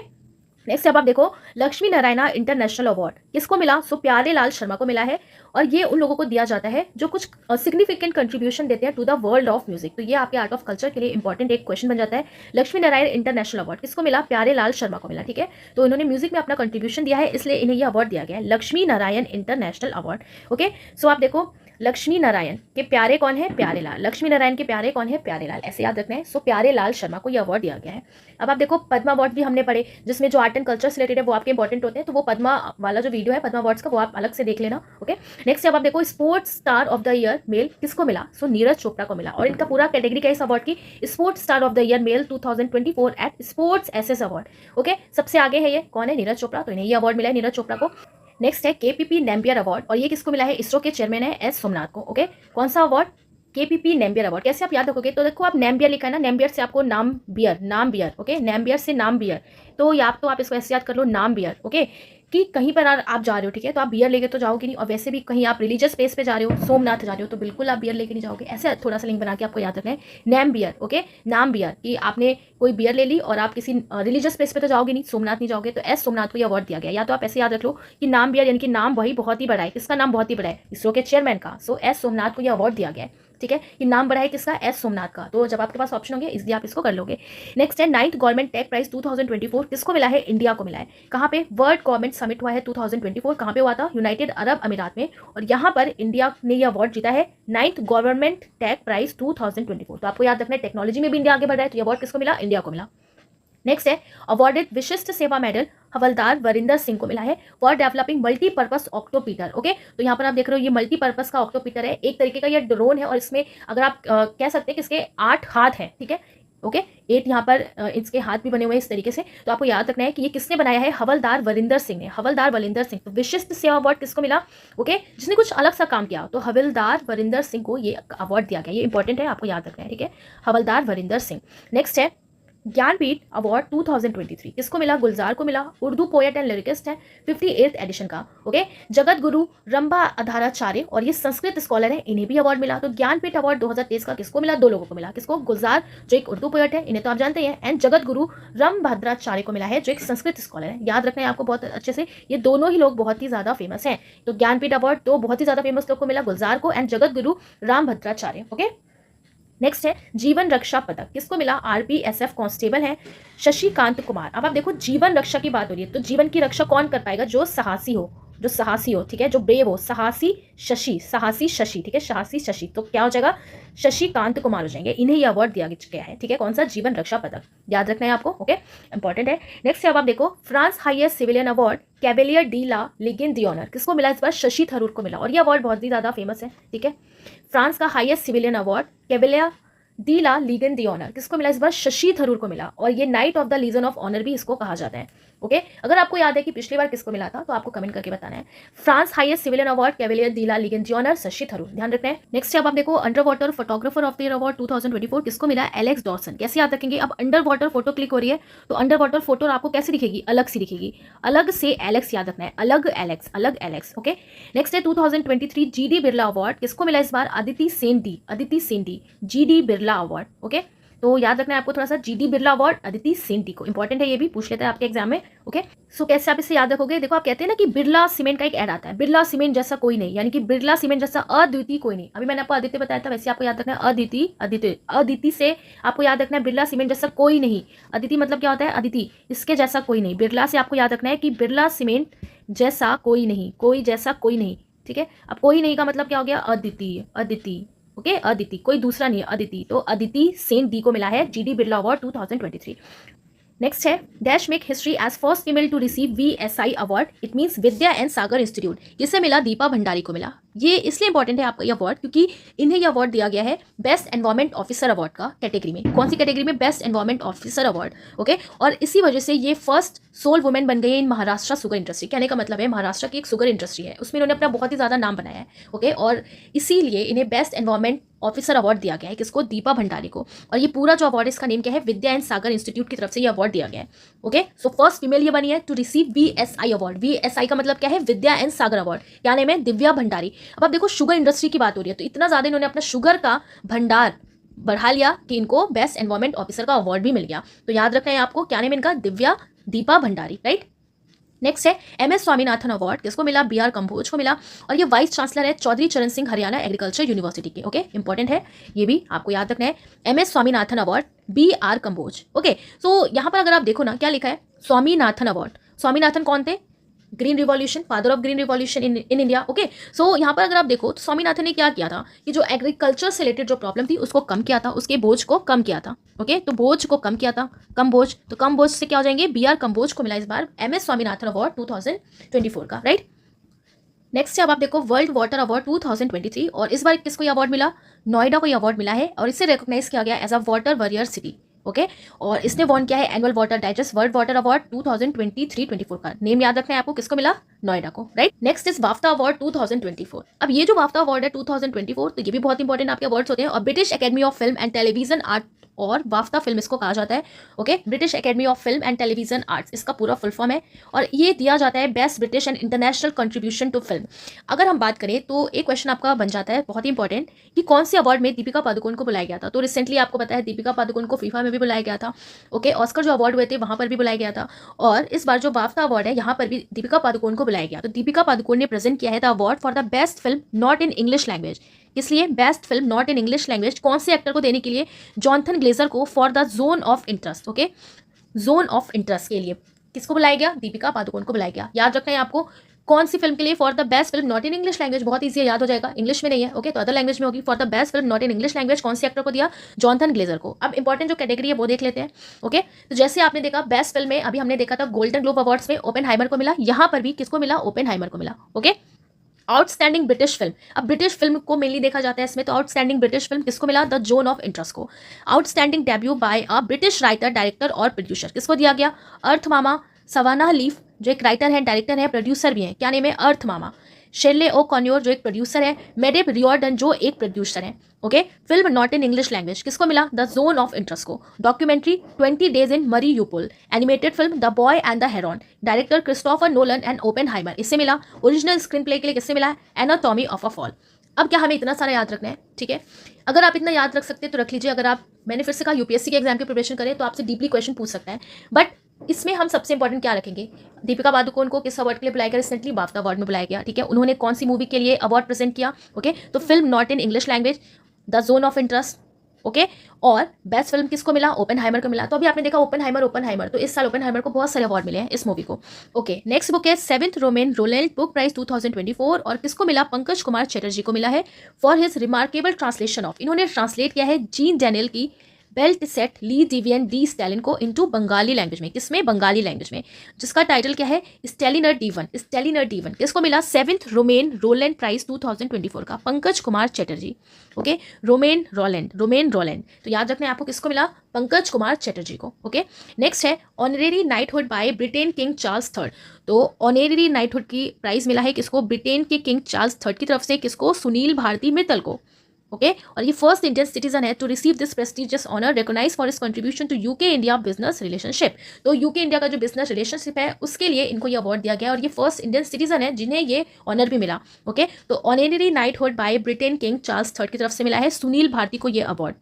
नेक्स्ट अब आप देखो, लक्ष्मी नारायणा इंटरनेशनल अवार्ड किसको मिला, सो प्यारे लाल शर्मा को मिला है। और ये उन लोगों को दिया जाता है जो कुछ सिग्निफिकेंट कंट्रीब्यूशन देते हैं to the world of music. तो ये आपके आर्ट ऑफ कल्चर के लिए इंपॉर्टेंट एक क्वेश्चन बन जाता है। लक्ष्मी नारायण इंटरनेशनल अवार्ड किसको मिला, प्यारे लाल शर्मा को मिला। ठीक है, तो इन्होंने म्यूजिक में अपना कंट्रीब्यूशन दिया है, इसलिए इन्हें यह अवार्ड दिया गया है, Lakshmi Narayan international award. Okay, so आप देखो लक्ष्मी नारायण के प्यारे कौन है, प्यारे लाल। लक्ष्मी नारायण के प्यारे कौन है, प्यारे लाल, ऐसे याद रखना है। सो प्यारे लाल शर्मा को यह अवार्ड दिया गया है। अब आप देखो पद्मा अवार्ड भी हमने पढ़े, जिसमें जो आर्ट एंड कल्चर से रिलेटेड है वो आपके इंपॉर्टेंट होते हैं, तो वो पद्मा वाला जो वीडियो है पद्मा अवार्ड्स का वो आप अलग से देख लेना। ओके, नेक्स्ट अब आप देखो sports star of the year male किसको मिला, सो नीरज चोपड़ा को मिला। और इनका पूरा कैटेगरी क्या है इस अवार्ड की, sports star of the year male 2024 at sports SS award. Okay, सबसे आगे है ये कौन है, नीरज चोपड़ा, तो इन्हें ये अवार्ड मिला है नीरज चोपड़ा को। नेक्स्ट है केपीपी नेम्बियर अवार्ड, और ये किसको मिला है, इसरो के चेयरमैन है एस सोमनाथ को। ओके, कौन सा अवार्ड, केपीपी नेम्बियर अवार्ड। कैसे आप याद रखोगे, तो देखो आप नेम्बियर लिखा है ना, नेम्बियर से आपको नाम बियर, नाम बियर। ओके, नेम्बियर से नाम बियर, तो या तो आप इसको ऐसे याद कर लो, नाम बियर। ओके, कि कहीं पर आप जा रहे हो, ठीक है, तो आप बियर लेके तो जाओगे नहीं, और वैसे भी कहीं आप रिलीजियस प्लेस पे जा रहे हो, सोमनाथ जा रहे हो, तो बिल्कुल आप बियर लेके नहीं जाओगे। ऐसे थोड़ा सा लिंक बना के आपको याद रखना है, नेम बियर। ओके, नाम बियर, कि आपने कोई बियर ले ली और आप किसी रिलीजियस प्लेस पे तो जाओगे नहीं, सोमनाथ नहीं जाओगे, तो एस सोमनाथ को ये अवार्ड दिया गया। या तो आप ऐसे याद रख लो कि नाम बियर यानी कि नाम वही बहुत ही बड़ा है, किसका नाम बहुत ही बड़ा है, इसरो के चेयरमैन का। सो एस सोमनाथ को यह अवार्ड दिया गया है। ठीक है, कि नाम बढ़ा है किसका, एस सोमनाथ का। तो जब आपके पास ऑप्शन होंगे इसलिए आप इसको कर लोगे। नेक्स्ट है 9th गवर्नमेंट टेक प्राइज 2024 किसको मिला है, इंडिया को मिला है। कहाँ पे, वर्ल्ड गवर्नमेंट समिट हुआ है 2024, कहाँ पे हुआ था, यूनाइटेड अरब अमीरात में, और यहाँ पर इंडिया ने यह अवार्ड जीता है 9th गवर्नमेंट टेक प्राइज 2024। तो आपको याद रखना है टेक्नोलॉजी में भी इंडिया आगे बढ़ रहा है, तो यह अवार्ड किसको मिला, इंडिया को मिला। नेक्स्ट है अवार्डेड विशिष्ट सेवा मेडल हवलदार वरिंदर सिंह को मिला है फॉर डेवलपिंग मल्टीपर्पज ऑक्टोपीटर। ओके, तो यहाँ पर आप देख रहे हो ये मल्टीपर्पज का ऑक्टोपीटर है, एक तरीके का ये ड्रोन है, और इसमें अगर आप कह सकते हैं कि इसके 8 हाथ हैं। ठीक है, ओके, 8 यहाँ पर इसके हाथ भी बने हुए हैं इस तरीके से। तो आपको याद रखना है कि ये किसने बनाया है, हवलदार वरिंदर सिंह ने, हवलदार वरिंदर सिंह। तो विशिष्ट सेवा अवार्ड किसको मिला, ओके, जिसने कुछ अलग सा काम किया, तो हवलदार वरिंदर सिंह को ये अवार्ड दिया गया। ये इंपॉर्टेंट है, आपको याद रखना है। ठीक है, हवलदार वरिंदर सिंह। नेक्स्ट है ज्ञानपीठ अवार्ड 2023 किसको मिला, गुलजार को मिला, उर्दू पोएट एंड लिरिकिस्ट है, 58th एडिशन का। ओके, जगत गुरु रंभा अधाराचार्य, और ये संस्कृत स्कॉलर है, इन्हें भी अवार्ड मिला। तो ज्ञानपीठ अवार्ड 2023 का किसको मिला, 2 लोगों को मिला। किसको, गुलजार जो एक उर्दू पोएट है, इन्हें तो आप जानते हैं, एंड जगत गुरु रंभद्राचार्य को मिला है जो एक संस्कृत स्कॉलर है। याद रखना है आपको बहुत अच्छे से, ये दोनों ही लोग बहुत ही ज्यादा फेमस हैं। तो ज्ञानपीठ अवार्ड तो बहुत ही ज्यादा फेमस लोग को मिला, गुलजार को and Jagat Guru Rambhadracharya. Okay, next है जीवन रक्षा पदक किसको मिला, आरपीएसएफ कांस्टेबल है शशिकांत कुमार। अब आप देखो जीवन रक्षा की बात हो रही है, तो जीवन की रक्षा कौन कर पाएगा, जो साहसी हो, जो साहसी हो। ठीक है, जो ब्रेव हो, साहसी शशि, साहसी शशि। ठीक है, साहसी शशि, तो क्या हो जाएगा, शशिकांत कुमार हो जाएंगे। इन्हें यह अवार्ड दिया गया है। ठीक है, कौन सा, जीवन रक्षा पदक, याद रखना है आपको। ओके, इंपॉर्टेंट है। नेक्स्ट अब आप देखो France highest civilian award Chevalier de la Legion d'honneur किसको मिला, इस बार शशि थरूर को मिला, और यह अवार्ड बहुत ही ज्यादा फेमस है। ठीक है, फ्रांस का highest civilian award Chevalier de la Legion d'honneur किसको मिला, इस बार शशि थरूर को मिला, और ये knight of the legion of honour भी इसको कहा जाता है। ओके, अगर आपको याद है कि पिछली बार किसको मिला था तो आपको कमेंट करके बताना है। France highest civilian award Chevalier de la Legion d'honneur Shashi Tharoor, ध्यान रखना है। नेक्स्ट अब आप देखो underwater photographer of the year award 2024 किसको मिला, एलेक्स डॉर्सन। कैसे याद रखेंगे, अब अंडर वाटर फोटो क्लिक हो रही है तो अंडर वाटर फोटो आपको कैसे दिखेगी, अलग सी दिखेगी, अलग से एलेक्स याद रखना है, अलग एलेक्स, अलग एलेक्स। ओके, नेक्स्ट है 2023 जीडी बिरला अवार्ड किसको मिला, इस बार Aditi Sen De, Aditi Sen De, GD Birla award. Okay, तो याद रखना है आपको थोड़ा सा, जीडी बिरला अवार्ड अदिति सेन टी को, इंपॉर्टेंट है, ये भी पूछ लेते हैं आपके एग्जाम में। ओके, सो कैसे आप इसे याद रखोगे? देखो, आप कहते हैं ना कि बिरला सीमेंट का एक ऐड आता है, बिरला सीमेंट जैसा कोई नहीं, यानी कि बिरला सीमेंट जैसा अद्वितीय कोई नहीं। अभी मैंने आपको अदिति बताया था, वैसे आपको याद रखना है अदिति, अदिति, अदिति से आपको याद रखना है बिरला सीमेंट जैसा कोई नहीं। अदिति मतलब क्या होता है? अदिति, इसके जैसा कोई नहीं। बिरला से आपको याद रखना है कि बिरला सीमेंट जैसा कोई नहीं, कोई जैसा कोई नहीं, ठीक है। अब कोई नहीं का मतलब क्या हो गया? अद्वितीय, अदिति, ओके, अदिति, कोई दूसरा नहीं है, अदिति। तो अदिति सेन डी को मिला है जीडी बिरला अवार्ड 2023। नेक्स्ट है, dash make history as first female to receive VSI award, it means Vidya and Sagar institute. किसे मिला? दीपा भंडारी को मिला। ये इसलिए इंपॉर्टेंट है आपका ये अवार्ड क्योंकि इन्हें ये अवार्ड दिया गया है बेस्ट एनवायरमेंट ऑफिसर अवार्ड का कैटेगरी में। कौन सी कैटेगरी में? Best environment officer award, okay. और इसी वजह से ये फर्स्ट सोल वुमेन बन गई है इन महाराष्ट्र शुगर इंडस्ट्री। कहने का मतलब है महाराष्ट्र की एक शुगर इंडस्ट्री है, उसमें इन्होंने अपना बहुत ही ज़्यादा नाम बनाया है, ओके। और इसीलिए इन्हें बेस्ट एनवायरमेंट ऑफिसर अवार्ड दिया गया है, किसको? दीपा भंडारी को। और ये पूरा जो अवार्ड, इसका नेम क्या है? विद्या एंड सागर इंस्टीट्यूट की तरफ से ये अवार्ड दिया गया है, ओके। सो फर्स्ट फीमेल ये बनी है to receive VSI award. VSI का मतलब क्या है? Vidya and Sagar award. क्या नेम है? दिव्या भंडारी। अब आप देखो, शुगर इंडस्ट्री की बात हो रही है, तो इतना ज्यादा इन्होंने अपना शुगर का भंडार बढ़ा लिया कि इनको बेस्ट एनवायरमेंट ऑफिसर का अवार्ड भी मिल गया। तो याद रखना है आपको, क्या नेम इनका? दिव्या दीपा भंडारी, राइट। नेक्स्ट है MS स्वामीनाथन अवार्ड, किसको मिला? BR कंबोज को मिला। और ये वाइस चांसलर है चौधरी चरण सिंह हरियाणा एग्रीकल्चर यूनिवर्सिटी के, ओके, इंपॉर्टेंट है, ये भी आपको याद रखना है। MS Swaminathan award BR Kamboj, okay. So यहाँ पर अगर आप देखो ना, क्या लिखा है? स्वामीनाथन अवार्ड। स्वामीनाथन कौन थे? Green revolution, father of green revolution in India, okay. So यहाँ पर अगर आप देखो तो स्वामीनाथन ने क्या किया था कि जो एग्रीकल्चर से रिलेटेड जो प्रॉब्लम थी उसको कम किया था, उसके बोझ को कम किया था, ओके। तो बोझ को कम किया था, कम बोझ, तो कम बोझ से क्या हो जाएंगे? BR कंबोज को मिला इस बार MS स्वामीनाथन अवार्ड 2024 का, राइट। नेक्स्ट अब आप देखो, वर्ल्ड वाटर अवार्ड 2023, और इस बार किसको ये अवार्ड मिला? नोएडा को ये अवार्ड मिला है, और इसे रिकॉग्नाइज किया गया as a water warrior city, okay. और इसने वॉन किया है annual water digest world water award 2023-24 का। नेम याद रखना है आपको, किसको मिला? नोएडा को, right. Next is BAFTA award 2024। अब ये जो बाफ्टा अवार्ड है 2024, तो ये भी बहुत इंपॉर्टेंट आपके अवार्ड्स होते हैं। और British academy of film and television art, और बाफ्टा फिल्म इसको कहा जाता है, okay. British academy of film and television arts इसका पूरा फुल फॉर्म है, और ये दिया जाता है best British and international contribution to film. अगर हम बात करें तो एक क्वेश्चन आपका बन जाता है बहुत ही इंपॉर्टेंट, कि कौन से अवार्ड में दीपिका पादुकोण को बुलाया गया था। तो रिसेंटली आपको पता है दीपिका पादुकोण को फीफा में भी बुलाया गया था, ओके। ऑस्कर जो अवार्ड हुए थे वहां पर भी बुलाया गया था, और इस बार जो बाफ्टा अवार्ड है यहाँ पर भी दीपिका पादुकोण को बुलाया गया। तो दीपिका पादुकोण ने प्रेजेंट किया है the award for the best film not in English language. इसलिए best film not in English language कौन से एक्टर को देने के लिए? जॉनथन ग्लेजर को, for the zone of interest, okay. Zone of interest के लिए किसको बुलाया गया? दीपिका पादुकोण को बुलाया गया। याद रखना है आपको, कौन सी फिल्म के लिए? For the best film not in English language, बहुत ईजी है, याद हो जाएगा, इंग्लिश में नहीं है, ओके। तो अदर लैंग्वेज में होगी। For the best film not in English language कौन सी एक्टर को दिया? जॉनथन ग्लेजर को। अब इंपॉर्टेंट जो कैटेगरी है वो देख लेते हैं, ओके। तो जैसे आपने देखा बेस्ट फिल्म में, अभी हमने देखा था गोल्डन ग्लोब अवार्ड्स में ओपेनहाइमर को मिला, यहाँ पर भी किसको मिला? ओपेनहाइमर को मिला, ओके। आउटस्टैंडिंग ब्रिटिश फिल्म, अब ब्रिटिश फिल्म को मेनली देखा जाता है इसमें, तो आउटस्टैंडिंग ब्रिटिश फिल्म किसको मिला? द जोन ऑफ इंटरेस्ट को। Outstanding debut by a British writer, director और प्रोड्यूसर किसको दिया गया? अर्थ मामा, सवाना लीफ जो एक राइटर है, डायरेक्टर है, प्रोड्यूसर भी है, क्या नेम है? अर्थ मामा। शेरले ओ कॉन्योर जो एक प्रोड्यूसर है, मेडेब रियॉर्डन जो एक प्रोड्यूसर है, okay. Film not in English language किसको मिला? द जोन ऑफ इंटरेस्ट को। Documentary 20 days in Mariupol. Animated film the boy and the heron, director Christopher Nolan and Oppenheimer, इससे मिला। ओरिजिनल स्क्रीन प्ले के लिए किससे मिला? Anatomy of a fall. अब क्या हमें इतना सारा याद रखना है? ठीक है, अगर आप इतना याद रख सकते हैं तो रख लीजिए। अगर आप, मैंने फिर से कहा, यूपीएससी के एग्जाम की प्रिपरेशन करें तो आपसे डीपली क्वेश्चन पूछ सकता है, बट इसमें हम सबसे इंपॉर्टेंट क्या रखेंगे? दीपिका पादुकोण को किस अवार्ड के लिए बुलाया गया? रिसेंटली बाफ्टा अवार्ड में बुलाया गया, ठीक है। उन्होंने कौन सी मूवी के लिए अवार्ड प्रेजेंट किया? ओके, तो film not in English language, the zone of interest, okay. और बेस्ट फिल्म किसको मिला? ओपेनहाइमर को मिला। तो अभी आपने देखा ओपेनहाइमर, ओपेनहाइमर, तो इस साल ओपेनहाइमर को बहुत सारे अवार्ड मिले हैं इस मूवी को, ओके। नेक्स्ट बुक है 7th romaine Rowland book prize 2024, और किसको मिला? पंकज कुमार चैटर्जी को मिला है for his remarkable translation of, इन्होंने ट्रांसलेट किया है जीन डैनियल की बेल्ट सेट ली डिवियन डी स्टैलिन को इनटू बंगाली लैंग्वेज में। किसमें? बंगाली लैंग्वेज में, जिसका टाइटल क्या है? स्टेलिनर डी1। स्टेलिनर डी1 किसको मिला? 7th रोमेन रोलैंड प्राइज 2024 का, Pankaj Kumar Chatterjee, okay. Romain Rolland, तो याद रखना है आपको किसको मिला? पंकज कुमार चैटर्जी को, ओके। नेक्स्ट है honorary knighthood by Britain King Charles III, तो ऑनरेरी नाइटहुड की प्राइज मिला है किसको? ब्रिटेन के किंग चार्ल्स III की तरफ से, किसको? सुनील भारती मित्तल को, ओके। और ये फर्स्ट इंडियन सिटीजन है to receive this prestigious honour, recognise for his contribution to UK India business relationship. तो यूके इंडिया का जो बिजनेस रिलेशनशिप है उसके लिए इनको ये अवार्ड दिया गया, और ये फर्स्ट इंडियन सिटीजन है जिन्हें ये ऑनर भी मिला, ओके। तो honorary knighthood by Britain King Charles III की तरफ से मिला है सुनील भारती को ये अवार्ड,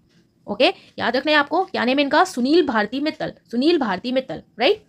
ओके, याद रखना है आपको, क्या नेम है इनका, सुनील भारती मित्तल, सुनील भारती मित्तल, राइट।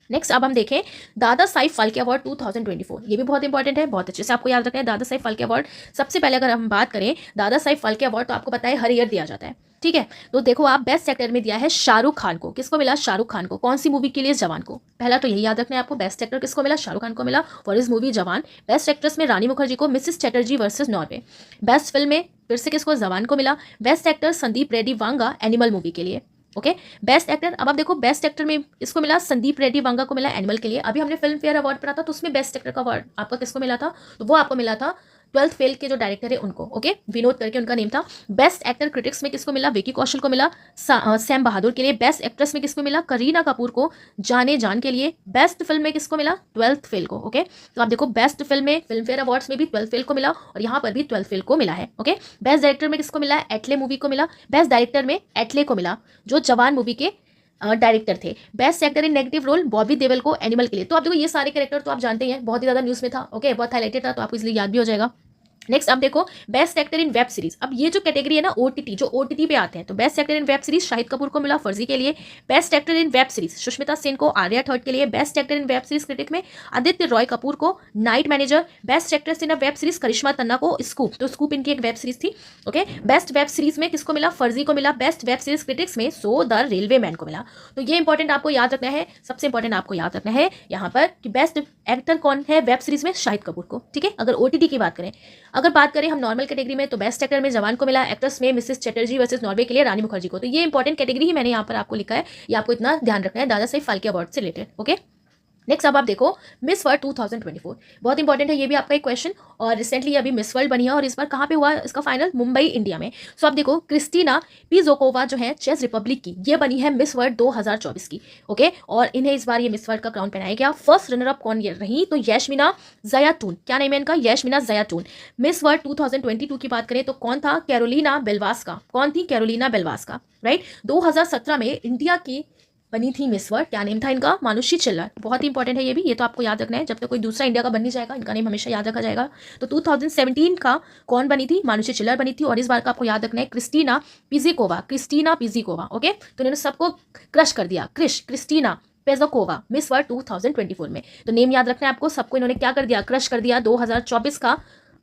नेक्स्ट अब हम देखें दादा साहिब फाल्के अवार्ड 2024, ये भी बहुत इंपॉर्टेंट है, बहुत अच्छे से आपको याद रखना है। दादा साहिब फाल्के अवार्ड, सबसे पहले अगर हम बात करें दादा साहिब फाल्के अवार्ड, तो आपको पता है हर ईयर दिया जाता है, ठीक है। तो देखो आप, बेस्ट एक्टर में दिया है शाहरुख खान को। किसको मिला? शाहरुख खान को। कौन सी मूवी के लिए? जवान को। पहला तो यही याद रखना है आपको, बेस्ट एक्टर किसको मिला? शाहरुख खान को मिला फॉर इज मूवी जवान। बेस्ट एक्ट्रेस में रानी मुखर्जी को, Mrs Chatterjee versus Norway. Best film में फिर से किसको? जवान को मिला। Best actor Sandeep Reddy Vanga, animal movie के लिए, ओके। बेस्ट एक्टर, अब आप देखो बेस्ट एक्टर में इसको मिला, संदीप रेड्डी वांगा को मिला एनिमल के लिए। अभी हमने फिल्म फेयर अवार्ड पढ़ा था, तो उसमें बेस्ट एक्टर का अवार्ड आपका किसको मिला था? तो वो आपको मिला था 12th फेल के जो डायरेक्टर है उनको, ओके, विनोद करके उनका नेम था। बेस्ट एक्टर क्रिटिक्स में किसको मिला? विकी कौशल को मिला सैम बहादुर के लिए। बेस्ट एक्ट्रेस में किसको मिला? करीना कपूर को जाने जान के लिए। बेस्ट फिल्म में किसको मिला? 12th फेल को, ओके। तो आप देखो बेस्ट फिल्म में, फिल्म फेयर अवार्ड्स में भी 12th फेल को मिला और यहाँ पर भी 12th फेल को मिला है, ओके। बेस्ट डायरेक्टर में किसको मिला? एटले मूवी को मिला। बेस्ट डायरेक्टर में एटले को मिला, जो जवान मूवी के डायरेक्टर थे। Best actor in negative role Bobby Deol को एनिमल के लिए। तो आप देखो ये सारे कैरेक्टर तो आप जानते हैं, बहुत ही ज्यादा न्यूज में था, ओके, बहुत हाईलाइटेड था, तो आपको इसलिए याद भी हो जाएगा। नेक्स्ट अब देखो best actor in web series. अब ये जो कैटेगरी है ना ओटीटी, जो ओटीटी पे आते हैं, तो best actor in web series Shahid Kapoor को मिला फर्जी के लिए। Best actor in web series Sushmita Sen को आर्या थर्ड के लिए। Best actor in web series critic में आदित्य रॉय कपूर को night manager. Best actress in a web series Karishma Tanna को स्कूप, तो स्कूप इनकी एक वेब सीरीज थी, ओके। बेस्ट वेब सीरीज में किसको मिला? फर्जी को मिला। बेस्ट वेब सीरीज क्रिटिक्स में सो द रेलवे मैन को मिला। तो ये इंपॉर्टेंट आपको याद रखना है, सबसे इंपॉर्टेंट आपको याद रखना है यहाँ पर कि बेस्ट एक्टर कौन है वेब सीरीज में? शाहिद कपूर को, ठीक है, अगर ओटीटी की बात करें। अगर बात करें हम नॉर्मल कैटेगरी में, तो बेस्ट एक्टर में जवान को मिला। एक्ट्रेस में मिसेस चैटर्जी वर्सेस नॉर्वे के लिए रानी मुखर्जी को। तो ये इंपॉर्टेंट कैटेगरी ही मैंने यहाँ पर आपको लिखा है, ये आपको इतना ध्यान रखना है दादा साहिब फाल्के अवार्ड से रिलेटेड, ओके। नेक्स्ट अब आप देखो मिस वर्ल्ड 2024, बहुत इंपॉर्टेंट है ये भी आपका एक क्वेश्चन, और रिसेंटली अभी मिस वर्ल्ड बनी है और इस बार कहाँ पे हुआ इसका फाइनल? मुंबई, इंडिया में। सो आप देखो क्रिस्टीना पिजोकोवा जो है चेस रिपब्लिक की, ये बनी है मिस वर्ल्ड 2024 की, ओके। और इन्हें इस बार ये मिस वर्ल्ड का क्राउन पहनाया गया। फर्स्ट रनर अप कौन ये रही? तो यशमिना जयातून, क्या नेम है इनका? यशमिना जयातून। मिस वर्ल्ड 2022 की बात करें तो कौन था? कैरोलिना बेलवास्का। कौन थी? Carolina बेलवास्का, right. 2017 में इंडिया की बनी थी मिस वर्ल्ड, क्या नेम था इनका? मानुषी चिल्लर। बहुत ही इंपॉर्टेंट है ये भी, ये तो आपको याद रखना है, जब तक कोई दूसरा इंडिया का बन नहीं जाएगा इनका नेम हमेशा याद रखा जाएगा। तो 2017 का कौन बनी थी? मानुषी चिल्लर बनी थी, और इस बार का आपको याद रखना है क्रिस्टीना पिजिकोवा, क्रिस्टीना पिजिकोवा, ओके। तो इन्होंने सबको क्रश कर दिया, क्रिस्टीना पेजोकोवा मिस वर्ल्ड 2024 में। तो नेम याद रखना है आपको, सबको इन्होंने क्या कर दिया? क्रश कर दिया 2024 का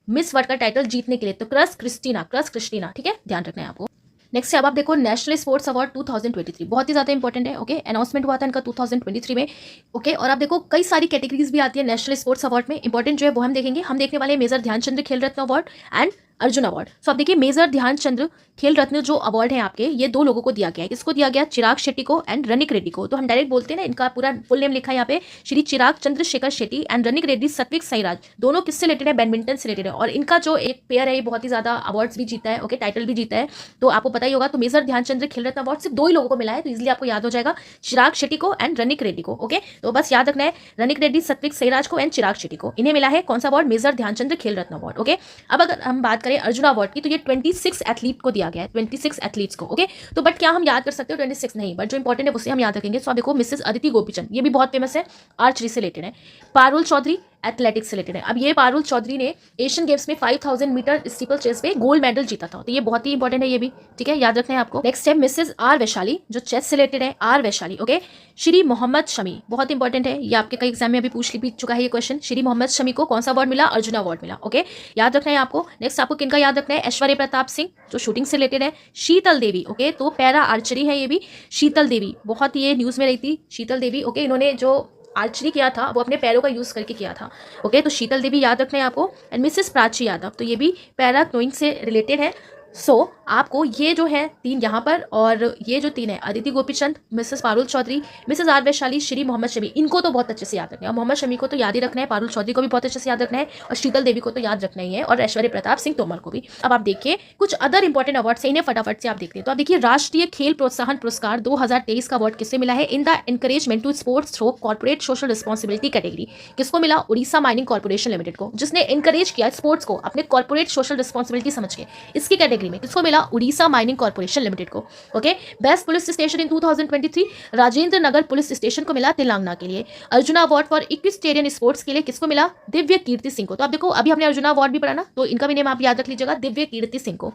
मिस वर्ल्ड का टाइटल जीतने के लिए। तो क्रश क्रिस्टीना, ठीक है, ध्यान रखना है आपको। नेक्स्ट अब आप देखो नेशनल स्पोर्ट्स अवार्ड 2023, बहुत ही ज़्यादा इंपॉर्टेंट है, ओके। अनाउंसमेंट हुआ था इनका 2023 में, ओके। और आप देखो कई सारी कैटेगरीज भी आती है नेशनल स्पोर्ट्स अवार्ड में, इंपॉर्टेंट जो है वो हम देखेंगे। हम देखने वाले मेजर ध्यानचंद्र खेल रत्न अवार्ड एंड अर्जुन अवार्ड। सो आप देखिए मेजर ध्यानचंद्र खेल रत्न जो अवार्ड है आपके, ये दो लोगों को दिया गया है। किसको दिया गया? चिराग शेट्टी को एंड रनिक रेड्डी को। तो हम डायरेक्ट बोलते हैं ना, इनका पूरा फुल नेम लिखा है यहाँ पे, श्री चिराग चंद्रशेखर शेट्टी एंड रनिक रेड्डी सत्विक साईराज। दोनों किससे रिलेटेड है? बैडमिंटन से रिलेटेड है, और इनका जो एक पेयर है ये बहुत ही ज्यादा अवार्ड्स भी जीता है, ओके, टाइटल भी जीता है, तो आपको पता ही होगा। तो मेजर ध्यानचंद्र खेल रत्न अवार्ड सिर्फ दो ही लोगों को मिला है, तो इजिली आपको याद हो जाएगा, चिराग शेट्टी को एंड रनिक रेड्डी को, ओके। तो बस याद रखना है रनिक रेड्डी, सत्विक साईराज को एंड चिराग शेट्टी को, इन्हें मिला है कौन सा अवार्ड? मेजर ध्यानचंद्र खेल रत्न अवार्ड, ओके। अब अगर हम बात करें अर्जुन अवार्ड की, तो ये 26 एथलीट को दिया गया है, 26 एथलीट्स को, ओके। तो बट क्या हम याद कर सकते हो? 26 नहीं, बट जो इंपॉर्टेंट है उसे हम याद रखेंगे। सो आप देखो मिसेस अदिति गोपीचंद, ये भी बहुत फेमस है, आर्चरी से रिलेटेड है। पारुल चौधरी एथलेटिक्स से रिलेटेड है। अब ये पारुल चौधरी ने एशियन गेम्स में 5000 मीटर स्टीपल चेस पे गोल्ड मेडल जीता था, तो ये बहुत ही इंपॉर्टेंट है ये भी, ठीक है, याद रखना है आपको। नेक्स्ट है मिसेस आर वैशाली, जो चेस से रिलेटेड है, आर वैशाली, ओके। श्री मोहम्मद शमी, बहुत इंपॉर्टेंट है ये, आपके कई एग्जाम में अभी पूछ चुका है ये क्वेश्चन। श्री मोहम्मद शमी को कौन सा अवार्ड मिला? अर्जुन अवार्ड मिला, ओके, याद रखना है आपको। नेक्स्ट आपको किनका याद रखना है? ऐश्वर्य प्रताप सिंह, जो शूटिंग से रिलेटेड है। शीतल देवी, ओके, तो पैरा आर्चरी है ये भी। शीतल देवी बहुत ये न्यूज में रही थी, शीतल देवी, ओके, इन्होंने जो आर्चरी किया था वो अपने पैरों का यूज करके किया था, ओके। तो शीतल देवी याद रखना है आपको। एंड मिसेस प्राची यादव, तो ये भी पैरा क्नोइंग से रिलेटेड है। सो आपको ये जो है तीन यहाँ पर, और ये जो तीन है Aditi Gopichand, Mrs Parul Chaudhary, Mrs R Vaishali, Shri Mohammed Shami, इनको तो बहुत अच्छे से याद रखना है। मोहम्मद शमी को तो याद ही रखना है, पारुल चौधरी को भी बहुत अच्छे से याद रखना है, और शीतल देवी को तो याद रखना ही है, और ऐश्वर्य प्रताप सिंह तोमर को भी। अब आप देखिए कुछ अदर इंपॉर्टेंट अवार्ड है, इन्हें फटाफट से आप देखते हैं। तो आप देखिए राष्ट्रीय खेल प्रोत्साहन पुरस्कार 2023 का अवार्ड किससे मिला है? In the encouragement to sports through corporate social responsibility category. किसको मिला? उड़ीसा माइनिंग कॉर्पोरेशन लिमिटेड को, जिसने एनकरेज किया स्पोर्ट्स को अपने कॉर्पोरेट सोशल रिस्पॉन्सिबिलिटी समझ के। इसकी कैटेगरी में किसको मिला? उड़ीसा माइनिंग कॉर्पोरेशन लिमिटेड को, ओके। बेस्ट पुलिस स्टेशन इन 2023 राजेंद्र नगर पुलिस स्टेशन को मिला तेलंगाना के लिए। Arjuna award for equestrian sports के लिए किसको मिला? दिव्य कीर्ति सिंह को। तो आप देखो अभी हमने अर्जुना अवार्ड भी पढ़ा ना, तो इनका भी नेम आप याद रख लीजिएगा, दिव्य कीर्ति सिंह को।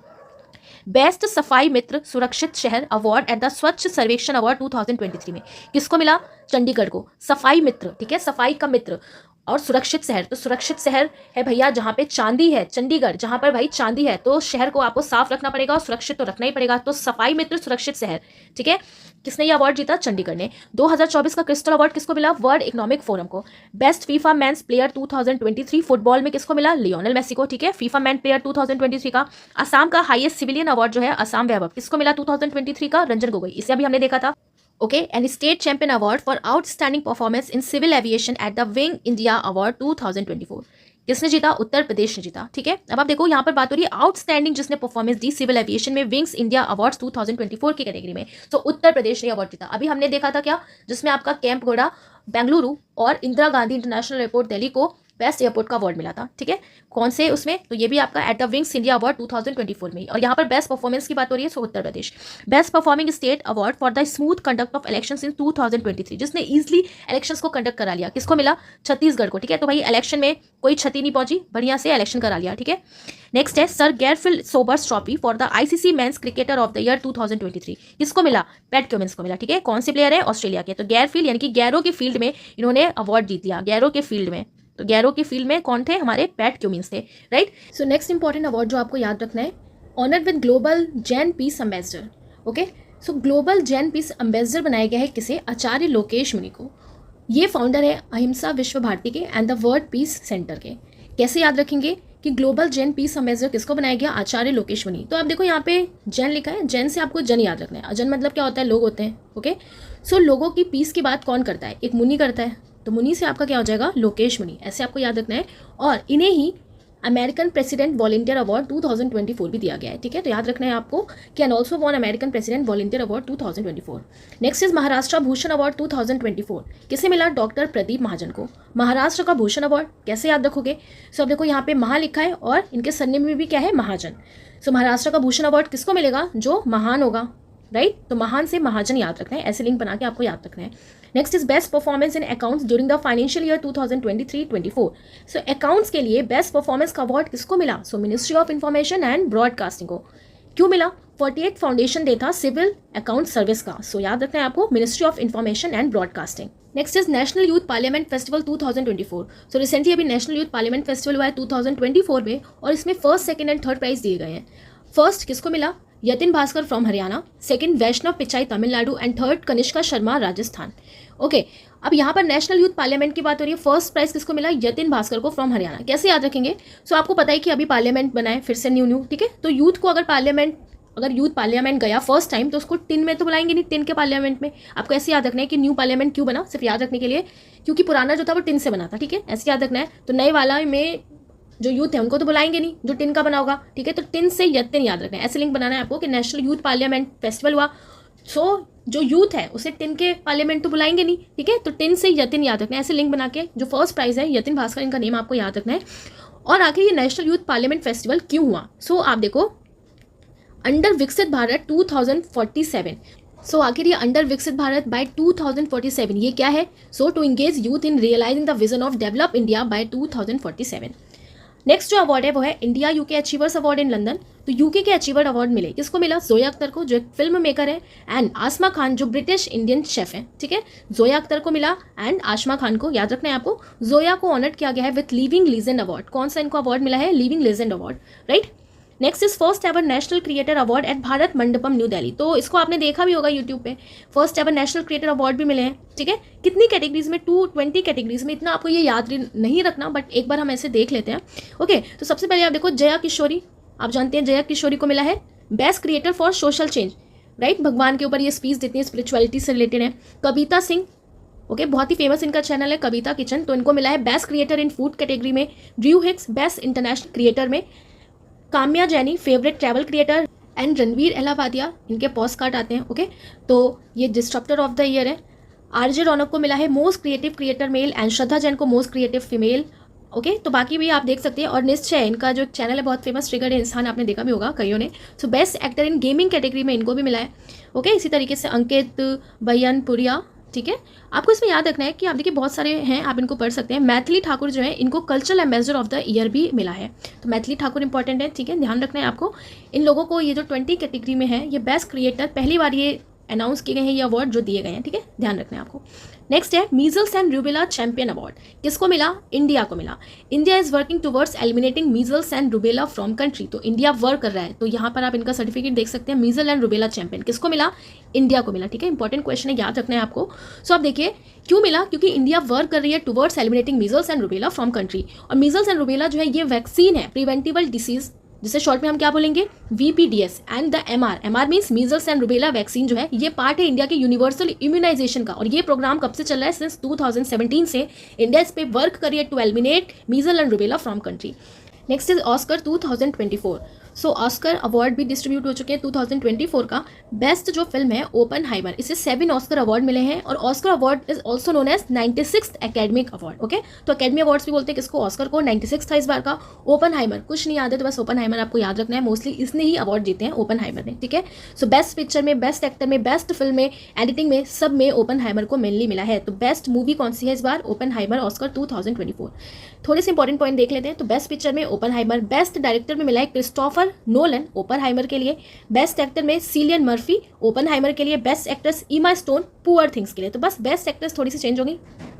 बेस्ट सफाई मित्र सुरक्षित शहर अवार्ड एट द स्वच्छ सर्वेक्षण अवार्ड 2023 में किसको मिला? चंडीगढ़ को। सफाई मित्र, ठीक है, सफाई का मित्र और सुरक्षित शहर, तो सुरक्षित शहर है भैया जहाँ पे चांदी है, चंडीगढ़ जहाँ पर भाई चांदी है, तो शहर को आपको साफ रखना पड़ेगा और सुरक्षित तो रखना ही पड़ेगा, तो सफाई मित्र सुरक्षित शहर, ठीक है। किसने ये अवार्ड जीता? चंडीगढ़ ने। 2024 का क्रिस्टल अवार्ड किसको मिला? वर्ल्ड इकोनॉमिक फोरम को। Best FIFA men's player 2023 football में किसको मिला? लियोनेल मेसी को, ठीक है, फीफा मैन प्लेयर 2023 का। असम का हाईएस्ट सिविलियन अवार्ड जो है असम वैभव, किसको मिला 2023 का? रंजन गोगोई, इसे अभी हमने देखा था। Okay, and state champion award for outstanding performance in civil aviation at the wing India award 2024 किसने जीता? उत्तर प्रदेश ने जीता, ठीक है। अब आप देखो यहाँ पर बात हो रही है आउटस्टैंडिंग जिसने परफॉर्मेंस दी सिविल एविएशन में विंग्स इंडिया अवार्ड्स 2024 की कैटेगरी में, तो उत्तर प्रदेश ने अवार्ड जीता। अभी हमने देखा था क्या, जिसमें आपका कैंप घोड़ा बेंगलुरु और इंदिरा गांधी इंटरनेशनल एयरपोर्ट दिल्ली को बेस्ट एयरपोर्ट का अवार्ड मिला था, ठीक है। कौन से उसमें? तो ये भी आपका at the Wings India award 2024 में। और यहाँ पर बेस्ट परफॉर्मेंस की बात हो रही है, so Uttar Pradesh. Best performing state award for the smooth conduct of elections in 2023 जिसने इजीली इलेक्शंस को कंडक्ट करा लिया, किसको मिला? छत्तीसगढ़ को, ठीक है। तो भाई इलेक्शन में कोई क्षति नहीं पहुंची, बढ़िया से इलेक्शन करा लिया, ठीक है। नेक्स्ट है sir Garfield Sobers trophy for the ICC men's cricketer of the year 2023 किसको मिला? पैट क्यूमिंस को मिला, ठीक है। कौन से प्लेयर है? ऑस्ट्रेलिया के। तो गैरफील्ड यानी कि गैरो की फील्ड में इन्होंने अवार्ड जीत लिया, गैरो के फील्ड में। तो गैरो की फील्ड में कौन थे? हमारे पैट क्यूमिंस थे, right. So next important award जो आपको याद रखना है, honour with global Jain peace ambassador. Okay, so global Jain peace ambassador बनाया गया है किसे? आचार्य लोकेश मुनि को। ये फाउंडर है अहिंसा विश्व भारती के and the world peace centre के। कैसे याद रखेंगे कि ग्लोबल जैन पीस एम्बेसडर किसको बनाया गया? आचार्य लोकेश मुनि। तो आप देखो यहाँ पे जैन लिखा है, जैन से आपको जन याद रखना है। जन मतलब क्या होता है? लोग होते हैं, ओके। सो लोगों की पीस की बात कौन करता है? एक मुनि करता है, तो मुनि से आपका क्या हो जाएगा? लोकेश मुनि, ऐसे आपको याद रखना है। और इन्हें ही अमेरिकन प्रेसिडेंट वॉलंटियर अवार्ड 2024 भी दिया गया है, ठीक है। तो याद रखना है आपको कि and also won American president volunteer award 2024। Next is Maharashtra Bhushan award 2024 किसे मिला? डॉक्टर प्रदीप महाजन को। महाराष्ट्र का भूषण अवार्ड कैसे याद रखोगे? सो अब देखो यहाँ पे महा लिखा है और इनके सरनेम में भी क्या है? महाजन। सो महाराष्ट्र का भूषण अवार्ड किसको मिलेगा? जो महान होगा, राइट। तो महान से महाजन याद रखना है, ऐसे लिंक बना के आपको याद रखना है। Next is best performance in accounts during the financial year 2023-24। So accounts के लिए बेस्ट परफॉर्मेंस का अवार्ड किसको मिला? सो ministry of information and broadcasting को। क्यों मिला? 48 फाउंडेशन डे था सिविल अकाउंट सर्विस का। सो याद रखना है आपको ministry of information and broadcasting. Next is national youth parliament festival 2024। So recently अभी नेशनल यूथ पार्लियामेंट फेस्टिवल हुआ है 2024 में, और इसमें first, second and third prize दिए गए हैं। फर्स्ट किसको मिला? Yatin Bhaskar from Haryana, second Vaishnav Pichai Tamil Nadu and third Kanishka Sharma Rajasthan. Okay, अब यहाँ पर नेशनल यूथ पार्लियामेंट की बात हो रही है। फर्स्ट प्राइज किसको मिला? यतिन भास्कर को फ्रॉम हरियाणा। कैसे याद रखेंगे? सो आपको पता है कि अभी पार्लियामेंट बना है फिर से न्यू, ठीक है। तो यूथ को अगर यूथ पार्लियामेंट गया फर्स्ट टाइम तो उसको टिन में तो बुलाएंगे नहीं, टिन के पार्लियामेंट में। आपको ऐसे याद रखना है कि न्यू पार्लियामेंट क्यों बना, सिर्फ याद रखने के लिए, क्योंकि पुराना जो था वो टिन से बना था, ठीक है, ऐसे याद रखना है। तो नए वाला में जो यूथ है उनको तो बुलाएंगे नहीं, जो टिन का बना होगा, ठीक है। तो टिन से यतिन याद रखना है, ऐसे लिंक बनाना है आपको कि नेशनल यूथ पार्लियामेंट फेस्टिवल हुआ, सो जो यूथ है उसे टिन के पार्लियामेंट तो बुलाएंगे नहीं, ठीक है। तो टिन से यतिन याद रखना है, ऐसे लिंक बना के। जो फर्स्ट प्राइज है यतिन भास्कर, इनका नेम आपको याद रखना है। और आखिर ये नेशनल यूथ पार्लियामेंट फेस्टिवल क्यों हुआ? सो आप देखो, अंडर विकसित भारत 2047। सो आखिर ये अंडर विकसित भारत बाय 2047 ये क्या है? So to engage youth in realising the vision of develop India by 2047। Next जो अवार्ड है वो है India UK achievers award in London. तो यूके के अचीवर अवार्ड मिले, किसको मिला? जोया अख्तर को, जो एक फिल्म मेकर है, एंड आसमा खान जो ब्रिटिश इंडियन शेफ है, ठीक है। जोया अख्तर को मिला एंड आसमा खान को, याद रखना है आपको। जोया को ऑनर किया गया है विथ लिविंग लीजेंड अवार्ड। कौन सा इनको अवार्ड मिला है? Living legend award, right. Next is first ever national creator award eight Bharat Mandapam new Delhi. तो इसको आपने देखा भी होगा यूट्यूब पे, first ever national creator award भी मिले हैं, ठीक है। कितनी कैटेगरीज में? 220 कैटेगरीज में। इतना आपको ये याद नहीं रखना, बट एक बार हम ऐसे देख लेते हैं। ओके, तो सबसे पहले आप देखो जया किशोरी, आप जानते हैं जया किशोरी को मिला है best creator for social change, right. भगवान के ऊपर ये स्पीच देती है, स्पिरिचुअलिटी से रिलेटेड है। कविता सिंह, ओके, बहुत ही फेमस इनका चैनल है कविता किचन, तो इनको मिला है best creator in food category में। Drew Hicks best international creator में। Kamiya Jani favourite travel creator, and Ranveer Allahbadia, इनके पोस्ट कार्ड आते हैं, ओके। तो ये डिस्ट्रप्टर ऑफ द ईयर है। आरजे रौनक को मिला है most creative creator male, and Shraddha Jain को मोस्ट क्रिएटिव फीमेल, ओके। तो बाकी भी आप देख सकते हैं। और निश्चय, इनका जो चैनल है बहुत फेमस, ट्रिगर्ड इंसान, आपने देखा भी होगा कईयों ने। So best actor in gaming category में इनको भी मिला है, ओके। इसी तरीके से अंकित बयनपुरिया, ठीक है, आपको इसमें याद रखना है कि आप देखिए बहुत सारे हैं, आप इनको पढ़ सकते हैं। मैथिली ठाकुर जो है इनको cultural ambassador of the year भी मिला है, तो मैथिली ठाकुर इंपॉर्टेंट है, ठीक है, ध्यान रखना है आपको। इन लोगों को ये जो 20 कैटेगरी में है, ये बेस्ट क्रिएटर पहली बार ये अनाउंस किए गए हैं, ये अवार्ड जो दिए गए हैं, ठीक है, ध्यान रखना है आपको। नेक्स्ट है measles and rubella champion award, किसको मिला? इंडिया को मिला। India is working towards eliminating measles and rubella from country, तो इंडिया वर्क कर रहा है, तो यहाँ पर आप इनका सर्टिफिकेट देख सकते हैं। मीजल एंड रूबेला चैंपियन किसको मिला? इंडिया को मिला, ठीक है, इंपॉर्टेंट क्वेश्चन है, याद रखना है आपको। सो आप देखिए क्यों मिला, क्योंकि इंडिया वर्क कर रही है towards eliminating measles and rubella from country, और मीजल्स एंड रूबेला जो है ये वैक्सीन है, प्रिवेंटिबल डिसीज, जिसे शॉर्ट में हम क्या बोलेंगे? VPDS and the MR means measles and rubella vaccine जो है ये पार्ट है इंडिया के यूनिवर्सल इम्यूनाइजेशन का, और ये प्रोग्राम कब से चल रहा है? सिंस 2017 से इंडिया इस पे वर्क कर रही है to eliminate measle and rubella from country. Next is Oscar 2024। So Oscar award भी डिस्ट्रीब्यूट हो चुके हैं 2024 का। बेस्ट जो फिल्म है ओपनहाइमर, इसे 7 ऑस्कर अवार्ड मिले हैं, और Oscar award is also known as 96th academic award. Okay, तो एकेडमी अवार्ड्स भी बोलते हैं किसको? ऑस्कर को। 96 था इस बार का। ओपनहाइमर कुछ नहीं याद है तो बस ओपनहाइमर आपको याद रखना है, मोस्टली इसने ही अवार्ड जीते हैं, ओपनहाइमर ने, ठीक है। सो बेस्ट पिक्चर में, बेस्ट एक्टर में, बेस्ट फिल्म में, एडिटिंग में, सब में ओपनहाइमर को मेनली मिला है। तो बेस्ट मूवी कौन सी है इस बार? Oppenheimer, Oscar 2024। थोड़े से इंपॉर्टेंट पॉइंट देख लेते हैं। तो बेस्ट पिक्चर में ओपनहाइमर, बेस्ट डायरेक्टर में मिला है क्रिस्टोफर नोलन ओपनहाइमर के लिए, बेस्ट एक्टर में सिलियन मर्फी ओपनहाइमर के लिए, बेस्ट एक्ट्रेस ईमा स्टोन पुअर थिंग्स के लिए। तो बस बेस्ट एक्ट्रेस थोड़ी सी चेंज होगी,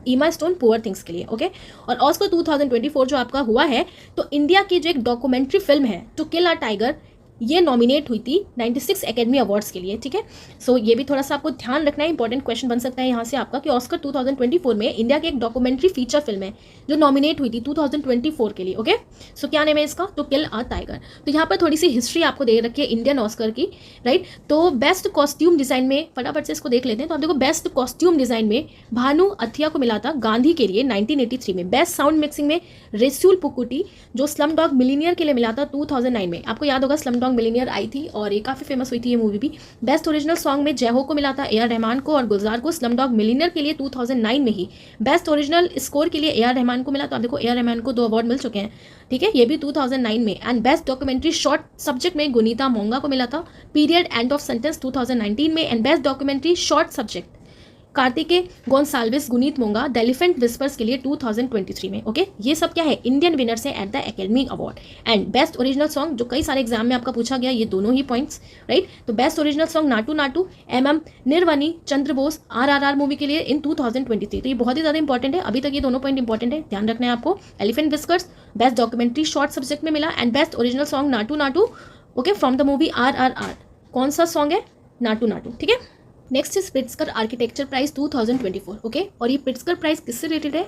ईमा स्टोन पुअर थिंग्स के लिए, ओके। और ऑस्कर 2024 जो आपका हुआ है, तो इंडिया की जो एक डॉक्यूमेंट्री फिल्म है टू किल अ टाइगर, ये नॉमिनेट हुई थी 96 एकेडमी अवार्ड्स के लिए, ठीक है। सो ये भी थोड़ा सा आपको ध्यान रखना है, इंपॉर्टेंट क्वेश्चन बन सकता है यहाँ से आपका कि ऑस्कर 2024 में इंडिया की एक डॉक्यूमेंट्री फीचर फिल्म है जो नॉमिनेट हुई थी 2024 के लिए, ओके। सो क्या नेम है इसका? To kill a tiger. तो यहाँ पर थोड़ी सी हिस्ट्री आपको दे रखी है इंडियन ऑस्कर की, राइट। तो बेस्ट कॉस्ट्यूम डिजाइन में फटाफट से इसको देख लेते हैं। तो आप देखो बेस्ट कॉस्ट्यूम डिजाइन में भानु अथिया को मिला था गांधी के लिए 1983 में। बेस्ट साउंड मिक्सिंग में रेस्यूल पुकुटी जो स्लम डॉग मिलीनियर के लिए मिला था 2009 में। आपको याद होगा स्लम डॉग मिलीनियर आई थी और ये काफ़ी फेमस हुई थी ये मूवी भी। बेस्ट ओरिजिनल सॉन्ग में जय हो को मिला था AR रहमान को, और गुलजार को स्लम डॉग मिलीनियर के लिए 2009 में ही। बेस्ट ओरिजिनल स्कोर के लिए AR रहमान को मिला, तो आप देखो AR रहमान को 2 अवार्ड मिल चुके हैं, ठीक है, ये भी 2009 में। And best documentary short subject में गुनीता मोंगा को मिला था पीरियड एंड ऑफ सेंटेंस 2019 में। And best documentary short subject Kartiki Gonsalves Guneet Monga the elephant whispers के लिए 2023 में, ओके। ये सब क्या है? इंडियन विनर्स है at the academy award. And best original song जो कई सारे एग्जाम में आपका पूछा गया, ये दोनों ही पॉइंट्स, राइट। तो best original song Naatu Naatu MM निर्वनी Chandra Bose RRR movie के लिए इन 2023। तो ये बहुत ही ज़्यादा इंपॉर्टेंट है, अभी तक ये दोनों पॉइंट इंपॉर्टेंट है, ध्यान रखना है आपको। Elephant whiskers best documentary short subject में मिला, and best original song Naatu Naatu, okay, from the movie RRR। कौन सा सॉन्ग है? नाटू नाटू, ठीक है। Next is Pritzker architecture prize 2024, okay. और ये प्रिट्जकर प्राइज किससे रिलेटेड है?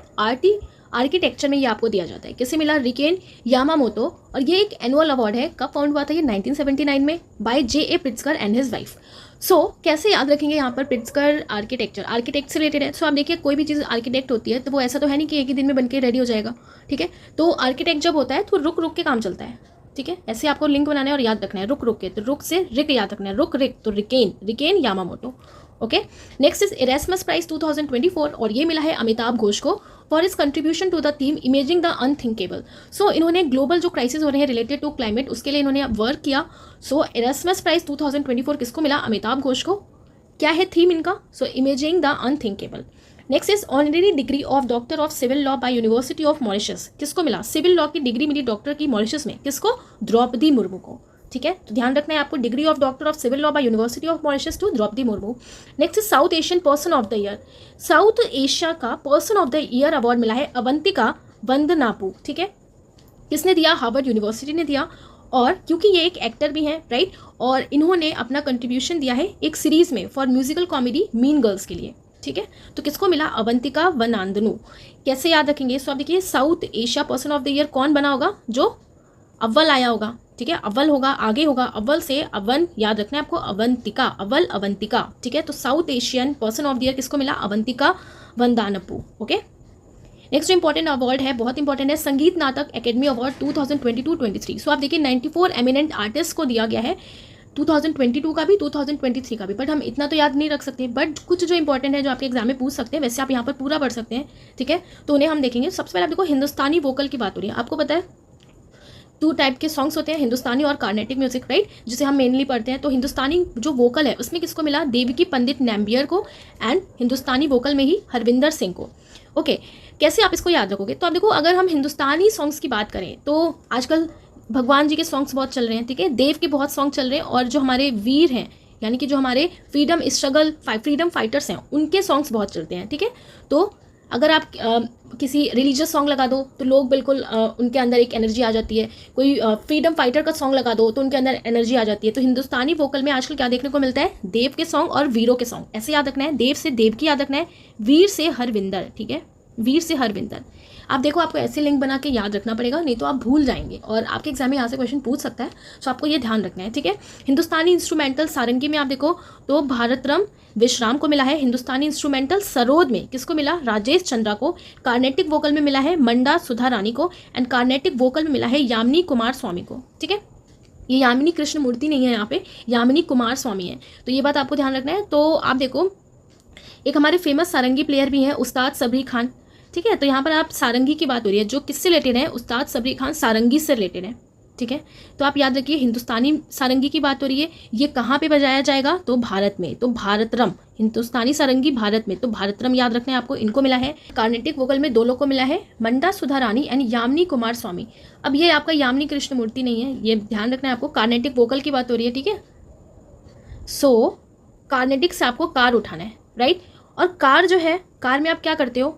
आर्किटेक्चर में ये आपको दिया जाता है। किसे मिला? रिकेन यामामोतो, और ये एक एनुअल अवार्ड है। कब फाउंड हुआ था ये? 1979 में by JA Pritzker and his wife. So कैसे याद रखेंगे यहाँ पर? प्रिट्जकर आर्किटेक्ट से रिलेटेड है। सो आप देखिए कोई भी चीज़ आर्किटेक्ट होती है तो वो ऐसा तो है नहीं कि एक ही दिन में बनके रेडी हो जाएगा, ठीक है। तो आर्किटेक्ट जब होता है तो रुक रुक के काम चलता है, ठीक है। ऐसे आपको लिंक बनाना है और याद रखना है, रुक रुक के, तो रुक से रिक याद रखना है, रुक रिक, तो Riken Yamamoto, okay. Next is Erasmus prize 2024, और ये मिला है अमिताभ घोष को for his contribution to the theme imagining the unthinkable. So इन्होंने ग्लोबल जो क्राइसिस हो रहे हैं रिलेटेड टू क्लाइमेट, उसके लिए इन्होंने वर्क किया। सो इरेस्मस प्राइज 2024 किसको मिला? अमिताभ घोष को। क्या है थीम इनका? So imagining the unthinkable. Next is honorary degree of doctor of civil law by university of Mauritius, किसको मिला? सिविल लॉ की डिग्री मिली डॉक्टर की मॉरिशस में, किसको? द्रौपदी मुर्मू को, ठीक है। तो ध्यान रखना है आपको, degree of doctor of civil law by university of Mauritius to Draupadi Murmu. Next is South Asian person of the year, South Asia का person of the year award मिला है अवंतिका वंदनापू, ठीक है। किसने दिया? हार्वर्ड यूनिवर्सिटी ने दिया। और क्योंकि ये एक एक्टर भी हैं, राइट, और इन्होंने अपना कंट्रीब्यूशन दिया है एक सीरीज में for musical comedy mean girls के लिए, ठीक है। तो किसको मिला? अवंतिका वनांदनु। कैसे याद रखेंगे? सो आप देखिए south Asia person of the year कौन बना होगा? जो अव्वल आया होगा, ठीक है, अव्वल होगा, आगे होगा, अव्वल से अवन याद रखना है आपको, अवंतिका, अव्वल अवंतिका, ठीक है। तो South Asian person of the year किसको मिला? Avantika Vandanapu, okay. Next important award है, बहुत इंपॉर्टेंट है, संगीत नाटक एकेडमी अवार्ड 2022-23। सो आप देखिए 94 एमिनेंट आर्टिस्ट को दिया गया है, 2022 का भी 2023 का भी, बट हम इतना तो याद नहीं रख सकते, बट कुछ जो इंपॉर्टेंट है जो आपके एग्जाम में पूछ सकते हैं, वैसे आप यहाँ पर पूरा पढ़ सकते हैं, ठीक है। तो उन्हें हम देखेंगे। सबसे पहले आप देखो हिंदुस्तानी वोकल की बात हो रही है। आपको पता है टू टाइप के सॉन्ग्स होते हैं, हिंदुस्तानी और कार्नेटिक म्यूजिक, राइट, जिसे हम मेनली पढ़ते हैं। तो हिंदुस्तानी जो वोकल है उसमें किसको मिला, देवकी पंडित नैम्बियर को, एंड हिंदुस्तानी वोकल में ही हरविंदर सिंह को। ओके, कैसे आप इसको याद रखोगे, तो आप देखो अगर हम हिंदुस्तानी सॉन्ग्स की बात करें तो आजकल भगवान जी के सॉन्ग्स बहुत चल रहे हैं, ठीक है, देव के बहुत सॉन्ग चल रहे हैं, और जो हमारे वीर हैं यानी कि जो हमारे फ्रीडम फाइटर्स हैं उनके सॉन्ग्स बहुत चलते हैं, ठीक है। तो अगर आप किसी रिलीजियस सॉन्ग लगा दो तो लोग बिल्कुल उनके अंदर एक एनर्जी आ जाती है, कोई फ्रीडम फाइटर का सॉन्ग लगा दो तो उनके अंदर एनर्जी आ जाती है। तो हिंदुस्तानी वोकल में आजकल क्या देखने को मिलता है, देव के सॉन्ग और वीरों के सॉन्ग, ऐसे याद रखना है, देव से देव की याद रखना है, वीर से हरविंदर, ठीक है, वीर से हरविंदर। आप देखो आपको ऐसे लिंक बना के याद रखना पड़ेगा, नहीं तो आप भूल जाएंगे और आपके एग्जाम में यहाँ से क्वेश्चन पूछ सकता है, तो आपको ये ध्यान रखना है, ठीक है। हिंदुस्तानी इंस्ट्रूमेंटल सारंगी में आप देखो तो भारतरम विश्राम को मिला है। हिंदुस्तानी इंस्ट्रूमेंटल सरोद में किसको मिला, राजेश चंद्रा को। कार्नेटिक वोकल में मिला है मंडा सुधा रानी को, एंड कार्नेटिक वोकल में मिला है यामिनी कुमार स्वामी को, ठीक है। ये यामिनी कृष्ण मूर्ति नहीं है, यहाँ पे यामिनी कुमार स्वामी है, तो ये बात आपको ध्यान रखना है। तो आप देखो एक हमारे फेमस सारंगी प्लेयर भी हैं उस्ताद सबरी खान, ठीक है। तो यहाँ पर आप सारंगी की बात हो रही है, जो किससे रिलेटेड है, उस्ताद सबरी खान सारंगी से रिलेटेड है, ठीक है। तो आप याद रखिए हिंदुस्तानी सारंगी की बात हो रही है, ये कहाँ पे बजाया जाएगा, तो भारत में, तो भारतरम, हिंदुस्तानी सारंगी भारत में, तो भारतरम याद रखना है आपको, इनको मिला है। कार्नेटिक वोकल में दो लोग को मिला है, मंडा सुधा रानी एंड यामिनी कुमार स्वामी। अब ये आपका यामिनी कृष्ण मूर्ति नहीं है, ये ध्यान रखना है आपको, कार्नेटिक वोकल की बात हो रही है, ठीक है। सो कार्नेटिक से आपको कार उठाना है, राइट। और कार जो है, कार में आप क्या करते हो,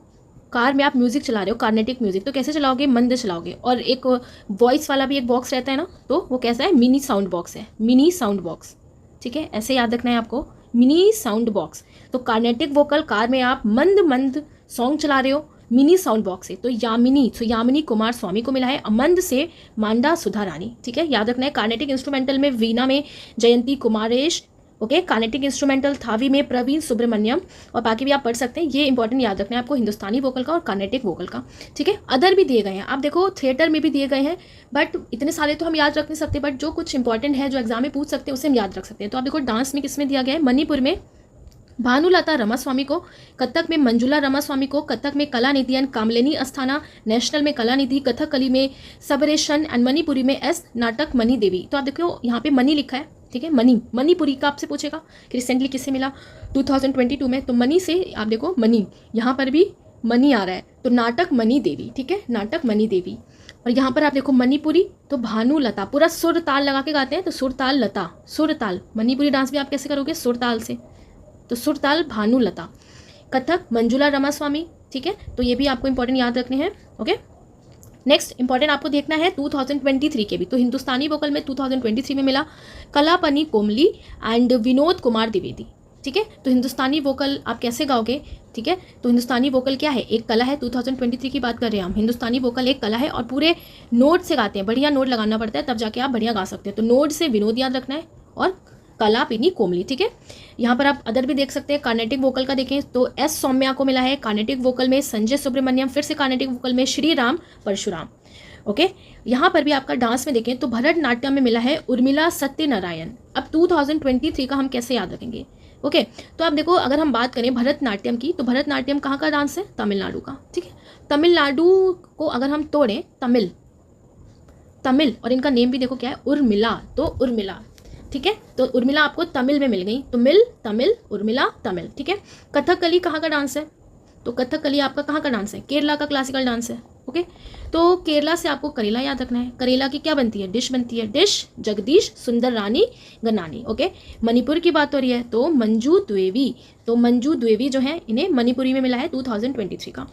कार में आप म्यूजिक चला रहे हो, कार्नेटिक म्यूजिक, तो कैसे चलाओगे, मंद चलाओगे। और एक वॉइस वाला भी एक बॉक्स रहता है ना, तो वो कैसा है, मिनी साउंड बॉक्स है, मिनी साउंड बॉक्स, ठीक है, ऐसे याद रखना है आपको, मिनी साउंड बॉक्स। तो कार्नेटिक वोकल कार में आप मंद मंद सॉन्ग चला रहे हो मिनी साउंड बॉक्स से, तो यामिनी कुमार स्वामी को मिला है। मंद से मांडा सुधा रानी, ठीक है, याद रखना है। कार्नेटिक इंस्ट्रूमेंटल में वीणा में जयंती कुमारेश, ओके। कार्नेटिक इंस्ट्रूमेंटल थावी में प्रवीण सुब्रमण्यम, और बाकी भी आप पढ़ सकते हैं, ये इंपॉर्टेंट याद रखना है आपको, हिंदुस्तानी वोकल का और कार्नेटिक वोकल का, ठीक है। अदर भी दिए गए हैं, आप देखो थिएटर में भी दिए गए हैं, बट इतने सारे तो हम याद रख नहीं सकते, बट जो कुछ इंपॉर्टेंट है जो एग्जाम में पूछ सकते हैं उसे हम याद रख सकते हैं। तो आप देखो डांस में किसमें दिया गया है, मणिपुर में भानुलता रमास्वामी को, कथक में मंजुला रमास्वामी को, कथक में कलानिधि एंड कामलेनी अस्थाना, नेशनल में कलानिधि, कथकली में सबरेशन एंड मणिपुरी में एस नाटक मणि देवी। तो आप देखो यहाँ पे मणि लिखा है, ठीक है, मणिपुरी का आपसे पूछेगा कि रिसेंटली किससे मिला 2022 में, तो मणि से आप देखो मणि, यहाँ पर भी मणि आ रहा है, तो नाटक मणि देवी, ठीक है, नाटक मणि देवी। और यहाँ पर आप देखो मणिपुरी, तो भानुलता, पूरा सुर ताल लगा के गाते हैं, तो सुर ताल लता, सुर ताल, मणिपुरी डांस भी आप कैसे करोगे, सुर ताल से, तो सुर ताल भानुलता। कथक मंजुला रमास्वामी, ठीक है, तो ये भी आपको इंपॉर्टेंट याद रखने हैं, ओके। नेक्स्ट इंपॉर्टेंट आपको देखना है 2023 के भी, तो हिंदुस्तानी वोकल में 2023 में मिला कलापनी कोमली एंड विनोद कुमार द्विवेदी, ठीक है। तो हिंदुस्तानी वोकल आप कैसे गाओगे, ठीक है, तो हिंदुस्तानी वोकल क्या है, एक कला है, 2023 की बात कर रहे हैं हम, हिंदुस्तानी वोकल एक कला है और पूरे नोट से गाते हैं, बढ़िया नोट लगाना पड़ता है तब जाके आप बढ़िया गा सकते हैं। तो नोट से विनोद याद रखना है और कलापिनी कोमली, ठीक है। यहाँ पर आप अदर भी देख सकते हैं, कार्नेटिक वोकल का देखें तो एस सौम्या को मिला है, कार्नेटिक वोकल में संजय सुब्रमण्यम, फिर से कार्नेटिक वोकल में श्री राम परशुराम, ओके। यहाँ पर भी आपका डांस में देखें तो भरतनाट्यम में मिला है उर्मिला सत्यनारायण। अब 2023 का हम कैसे याद रखेंगे, ओके। तो आप देखो अगर हम बात करें भरतनाट्यम की, तो भरतनाट्यम कहाँ का डांस है, तमिलनाडु का, ठीक है। तमिलनाडु को अगर हम तोड़ें, तमिल और इनका नेम भी देखो क्या है, उर्मिला, तो उर्मिला, ठीक है। तो उर्मिला आपको तमिल में मिल गई, तो तमिल उर्मिला तमिल, ठीक है। कथकली कहाँ का डांस है, तो कथकली आपका कहाँ का डांस है, केरला का क्लासिकल डांस है, ओके। तो केरला से आपको करेला याद रखना है, करेला की क्या बनती है, डिश बनती है, डिश जगदीश सुंदर रानी गन्नानी, ओके। मणिपुर की बात हो रही है तो मंजू द्विवेदी, तो मंजू द्विवेदी जो है इन्हें मणिपुरी में मिला है 2023 का,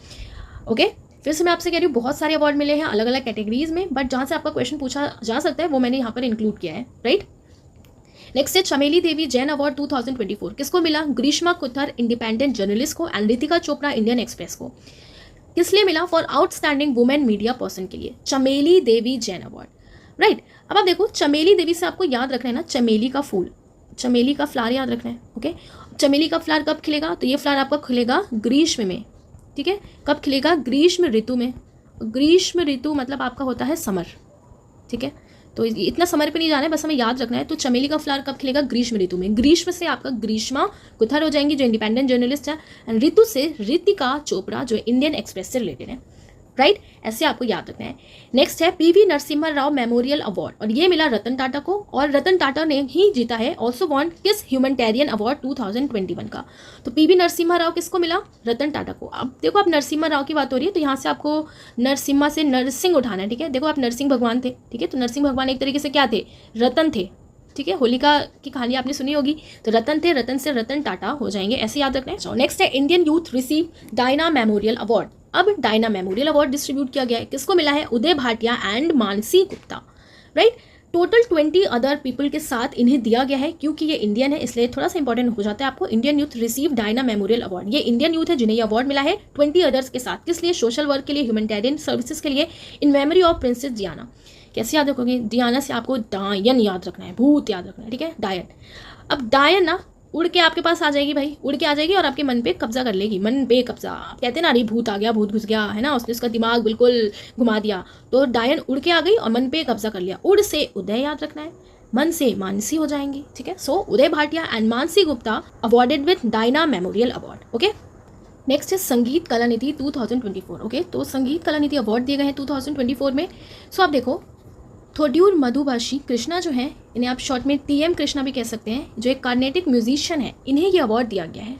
ओके। फिर से मैं आपसे कह रही हूँ बहुत सारे अवार्ड मिले हैं अलग अलग कैटेगरीज में, बट जहाँ से आपका क्वेश्चन पूछा जा सकता है वो मैंने यहाँ पर इंक्लूड किया है, राइट। नेक्स्ट है चमेली देवी जैन अवार्ड 2024, किसको मिला, ग्रीष्मा कुथर इंडिपेंडेंट जर्नलिस्ट को, and Ritika Chopra Indian express को। किस लिए मिला, for outstanding women media person के लिए, चमेली देवी जैन अवार्ड, राइट। अब आप देखो चमेली देवी से आपको याद रखना है ना, चमेली का फूल, चमेली का फ्लावर याद रखना है, ओके। चमेली का फ्लावर कब खिलेगा, तो ये फ्लावर आपका खिलेगा ग्रीष्म में, ठीक है, कब खिलेगा, ग्रीष्म ऋतु में। ग्रीष्म ऋतु मतलब आपका होता है समर, ठीक है। तो इतना समर पे नहीं जाना है, बस हमें याद रखना है। तो चमेली का फ्लावर कब खिलेगा, ग्रीष्म ऋतु में। ग्रीष्म से आपका ग्रीष्मा कुथर हो जाएंगी जो इंडिपेंडेंट जर्नलिस्ट है, एंड ऋतु से रितिका चोपड़ा जो इंडियन एक्सप्रेस से रिलेटेड है, राइट, ऐसे आपको याद रखना है। नेक्स्ट है PV Narasimha Rao memorial award, और ये मिला रतन टाटा को, और रतन टाटा ने ही जीता है ऑल्सो वॉन किस ह्यूमैनिटेरियन अवार्ड 2021 का। तो पीवी नरसिम्हा राव किसको मिला? रतन टाटा को। अब देखो, आप नरसिम्हा राव की बात हो रही है तो यहाँ से आपको नरसिम्हा से नरसिंह उठाना है, ठीक है। देखो, आप नरसिंह भगवान थे, ठीक है, तो नरसिंह भगवान एक तरीके से क्या थे? रतन थे, ठीक है। होलिका की कहानी आपने सुनी होगी, तो रतन थे, रतन से रतन टाटा हो जाएंगे, ऐसे याद रखना है। नेक्स्ट है Indian youth receive Diana memorial award. अब डायना मेमोरियल अवार्ड डिस्ट्रीब्यूट किया गया है, किसको मिला है? Uday Bhatia and Mansi Gupta, right. Total 20 other people के साथ इन्हें दिया गया है, क्योंकि ये इंडियन है इसलिए थोड़ा सा इंपॉर्टेंट हो जाता है आपको। Indian youth receive Diana memorial award, ये इंडियन यूथ है जिन्हें ये अवार्ड मिला है 20 अदर्स के साथ। किस लिए? सोशल वर्क के लिए, ह्यूमैनिटेरियन सर्विसेज के लिए, in memory of princess Diana. कैसे याद रखोगे? डियाना से आपको डायन याद रखना है, भूत याद रखना है, ठीक है, डायन। अब डायन ना उड़ के आपके पास आ जाएगी भाई, उड़ के आ जाएगी और आपके मन पे कब्जा कर लेगी, मन पे कब्जा। आप कहते हैं ना, अरे भूत आ गया, भूत घुस गया, है ना, उसने उसका दिमाग बिल्कुल घुमा दिया। तो डायन उड़ के आ गई और मन पे कब्जा कर लिया। उड़ से उदय याद रखना है, मन से मानसी हो जाएंगी, ठीक है। So Uday Bhatia and Mansi Gupta awarded with Diana memorial award, okay. Next है संगीत कला निधि 2024, ओके। तो संगीत कला निधि अवार्ड दिए गए हैं 2024 में। सो आप देखो, थोड्यूर मधुभाषी कृष्णा जो है, इन्हें आप शॉर्ट में टीएम कृष्णा भी कह सकते हैं, जो एक कार्नेटिक म्यूजिशियन है, इन्हें ये अवार्ड दिया गया है,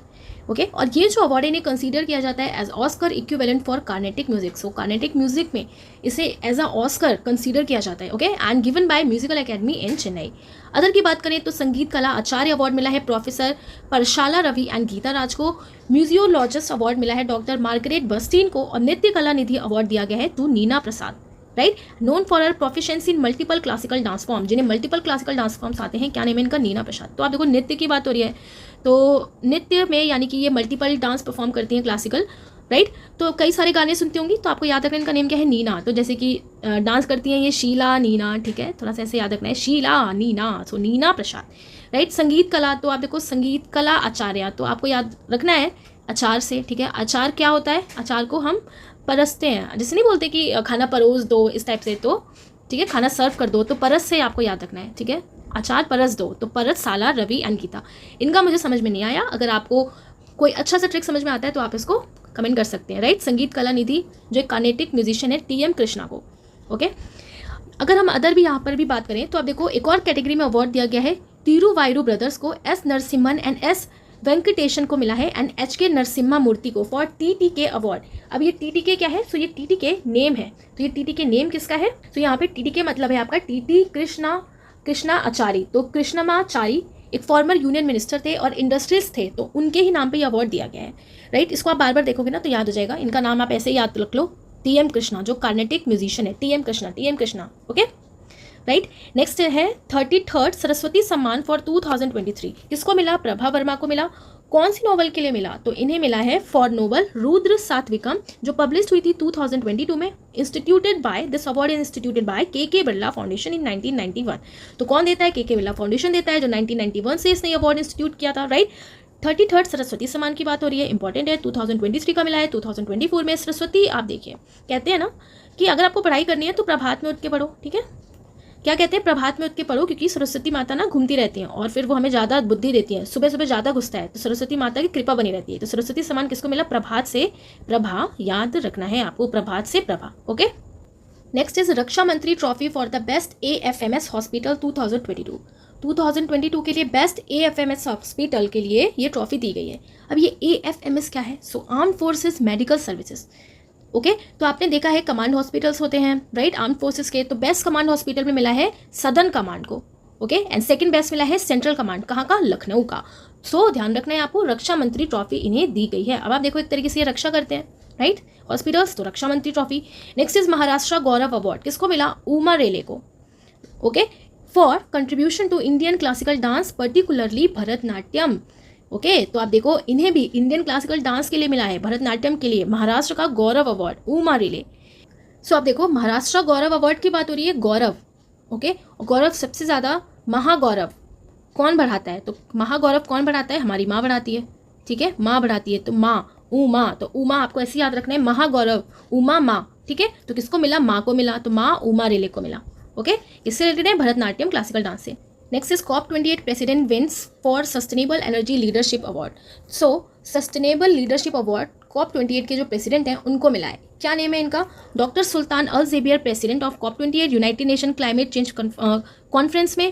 ओके। और ये जो अवार्ड इन्हें कंसीडर किया जाता है as Oscar equivalent for Carnatic music. So Carnatic music में इसे एज अ ऑस्कर कंसीडर किया जाता है, okay, and given by musical academy in Chennai. Other की बात करें तो संगीत कला आचार्य अवार्ड मिला है प्रोफेसर परशाला रवि एंड गीता राज को। म्यूजियोलॉजिस्ट अवार्ड मिला है डॉक्टर मार्गरेट बस्टीन को, और नृत्य कला निधि अवार्ड दिया गया है to Neena Prasad, right. Known for her proficiency in multiple classical dance form, जिन्हें मल्टीपल क्लासिकल डांस फॉर्म्स आते हैं, क्या नेम है इनका? नीना प्रसाद। तो आप देखो, नृत्य की बात हो रही है, तो नृत्य में यानी कि ये मल्टीपल डांस परफॉर्म करती हैं क्लासिकल, राइट। तो कई सारे गाने सुनती होंगी, तो आपको याद रखना इनका नेम क्या है? नीना। तो जैसे कि डांस करती हैं ये शीला नीना, ठीक है, थोड़ा सा ऐसे याद रखना है, शीला नीना, सो नीना प्रसाद, राइट। संगीत कला, तो आप देखो संगीत कला आचार्य, तो आपको याद रखना है अचार से, ठीक है। अचार क्या होता है? अचार को हम परसते हैं, जैसे नहीं बोलते कि खाना परोस दो इस टाइप से, तो ठीक है, खाना सर्व कर दो, तो परस से आपको याद रखना है, ठीक है। अचार परस दो, तो परस साला रवि एंड गीता। इनका मुझे समझ में नहीं आया, अगर आपको कोई अच्छा सा ट्रिक समझ में आता है तो आप इसको कमेंट कर सकते हैं, राइट। संगीत कला निधि जो एक कार्नेटिक म्यूजिशियन है टीएम कृष्णा को, ओके। अगर हम अदर भी यहाँ पर भी बात करें तो आप देखो, एक और कैटेगरी में अवार्ड दिया गया है तिरुवायरू ब्रदर्स को, S Narasimhan and S Venkatesan को मिला है, एंड एच के नरसिम्हा मूर्ति को फॉर TTK अवार्ड। अब ये TTK क्या है? सो ये TTK नेम है, तो ये TTK नेम किसका है? तो यहाँ पे TTK मतलब है आपका TT कृष्णा आचारी। तो कृष्णमाचारी एक फॉर्मर यूनियन मिनिस्टर थे और इंडस्ट्रीज थे, तो उनके ही नाम पे ये अवार्ड दिया गया है, राइट। इसको आप बार बार देखोगे ना तो याद हो जाएगा, इनका नाम आप ऐसे ही याद रख लो, TM कृष्णा, जो कार्नेटिक म्यूजिशियन है, TM Krishna, okay, right. Next है 33rd सरस्वती सम्मान फॉर 2023, किसको मिला? प्रभा वर्मा को मिला। कौन सी नॉवल के लिए मिला? तो इन्हें मिला है फॉर नोवेल रुद्र सात्विकम, जो पब्लिश हुई थी 2022 में। Instituted by, this award is instituted by KK Birla foundation in 1991। तो कौन देता है? KK बिरला फाउंडेशन देता है, जो 1991 से इसने अवार्ड इंस्टीट्यूट किया था, राइट। 33rd सरस्वती सम्मान की बात हो रही है, इंपॉर्टेंट है, 2023 का मिला है। 2024 में सरस्वती, आप देखिए, कहते हैं ना कि अगर आपको पढ़ाई करनी है तो प्रभात में उठ के पढ़ो, ठीक है। क्या कहते हैं? प्रभात में उठ के पढ़ो, क्योंकि सरस्वती माता ना घूमती रहती हैं और फिर वो हमें ज़्यादा बुद्धि देती हैं, सुबह सुबह ज़्यादा घुसता है, तो सरस्वती माता की कृपा बनी रहती है। तो सरस्वती सम्मान किसको मिला? प्रभात से प्रभा, याद रखना है आपको, प्रभात से Prabha, okay. Next is Raksha Mantri trophy for the best AFMS hospital 2022। 2022 के लिए बेस्ट AFMS हॉस्पिटल के लिए ये ट्रॉफी दी गई है। अब ये AFMS क्या है? सो arm forces medical services, okay. तो आपने देखा है कमांड हॉस्पिटल्स होते हैं, राइट, आर्म फोर्सेस के, तो बेस्ट कमांड हॉस्पिटल में मिला है सदर्न कमांड को, ओके, एंड सेकंड बेस्ट मिला है सेंट्रल कमांड, कहाँ का? लखनऊ का। सो ध्यान रखना है आपको, रक्षा मंत्री ट्रॉफी इन्हें दी गई है। अब आप देखो, एक तरीके से ये रक्षा करते हैं, राइट, हॉस्पिटल्स, तो Raksha Mantri trophy. Next is Maharashtra Gaurav award, किसको मिला? उमा रेले को, okay, for contribution to Indian classical dance particularly Bharatanatyam, okay. तो आप देखो, इन्हें भी इंडियन क्लासिकल डांस के लिए मिला है, भरतनाट्यम के लिए, महाराष्ट्र का गौरव अवार्ड, उमा रेले। सो आप देखो, महाराष्ट्र गौरव अवार्ड की बात हो रही है, गौरव, ओके। और गौरव सबसे ज़्यादा महागौरव कौन बढ़ाता है? तो महागौरव कौन बढ़ाता है? हमारी माँ बढ़ाती है, ठीक है, माँ बढ़ाती है, तो माँ, उमा, तो उमा आपको ऐसे याद रखना है, महागौरव, उमा, माँ, ठीक है। तो किसको मिला? माँ को मिला, तो माँ उमा रेले को मिला, ओके। इससे रिलेटेड है भरतनाट्यम क्लासिकल डांस से। Next is COP28 president wins for sustainable energy leadership award. So sustainable leadership award COP28 के जो प्रेसिडेंट हैं उनको मिला है। क्या नेम है इनका? Doctor Sultan Al Jaber, president of COP28 United Nation climate change conference में,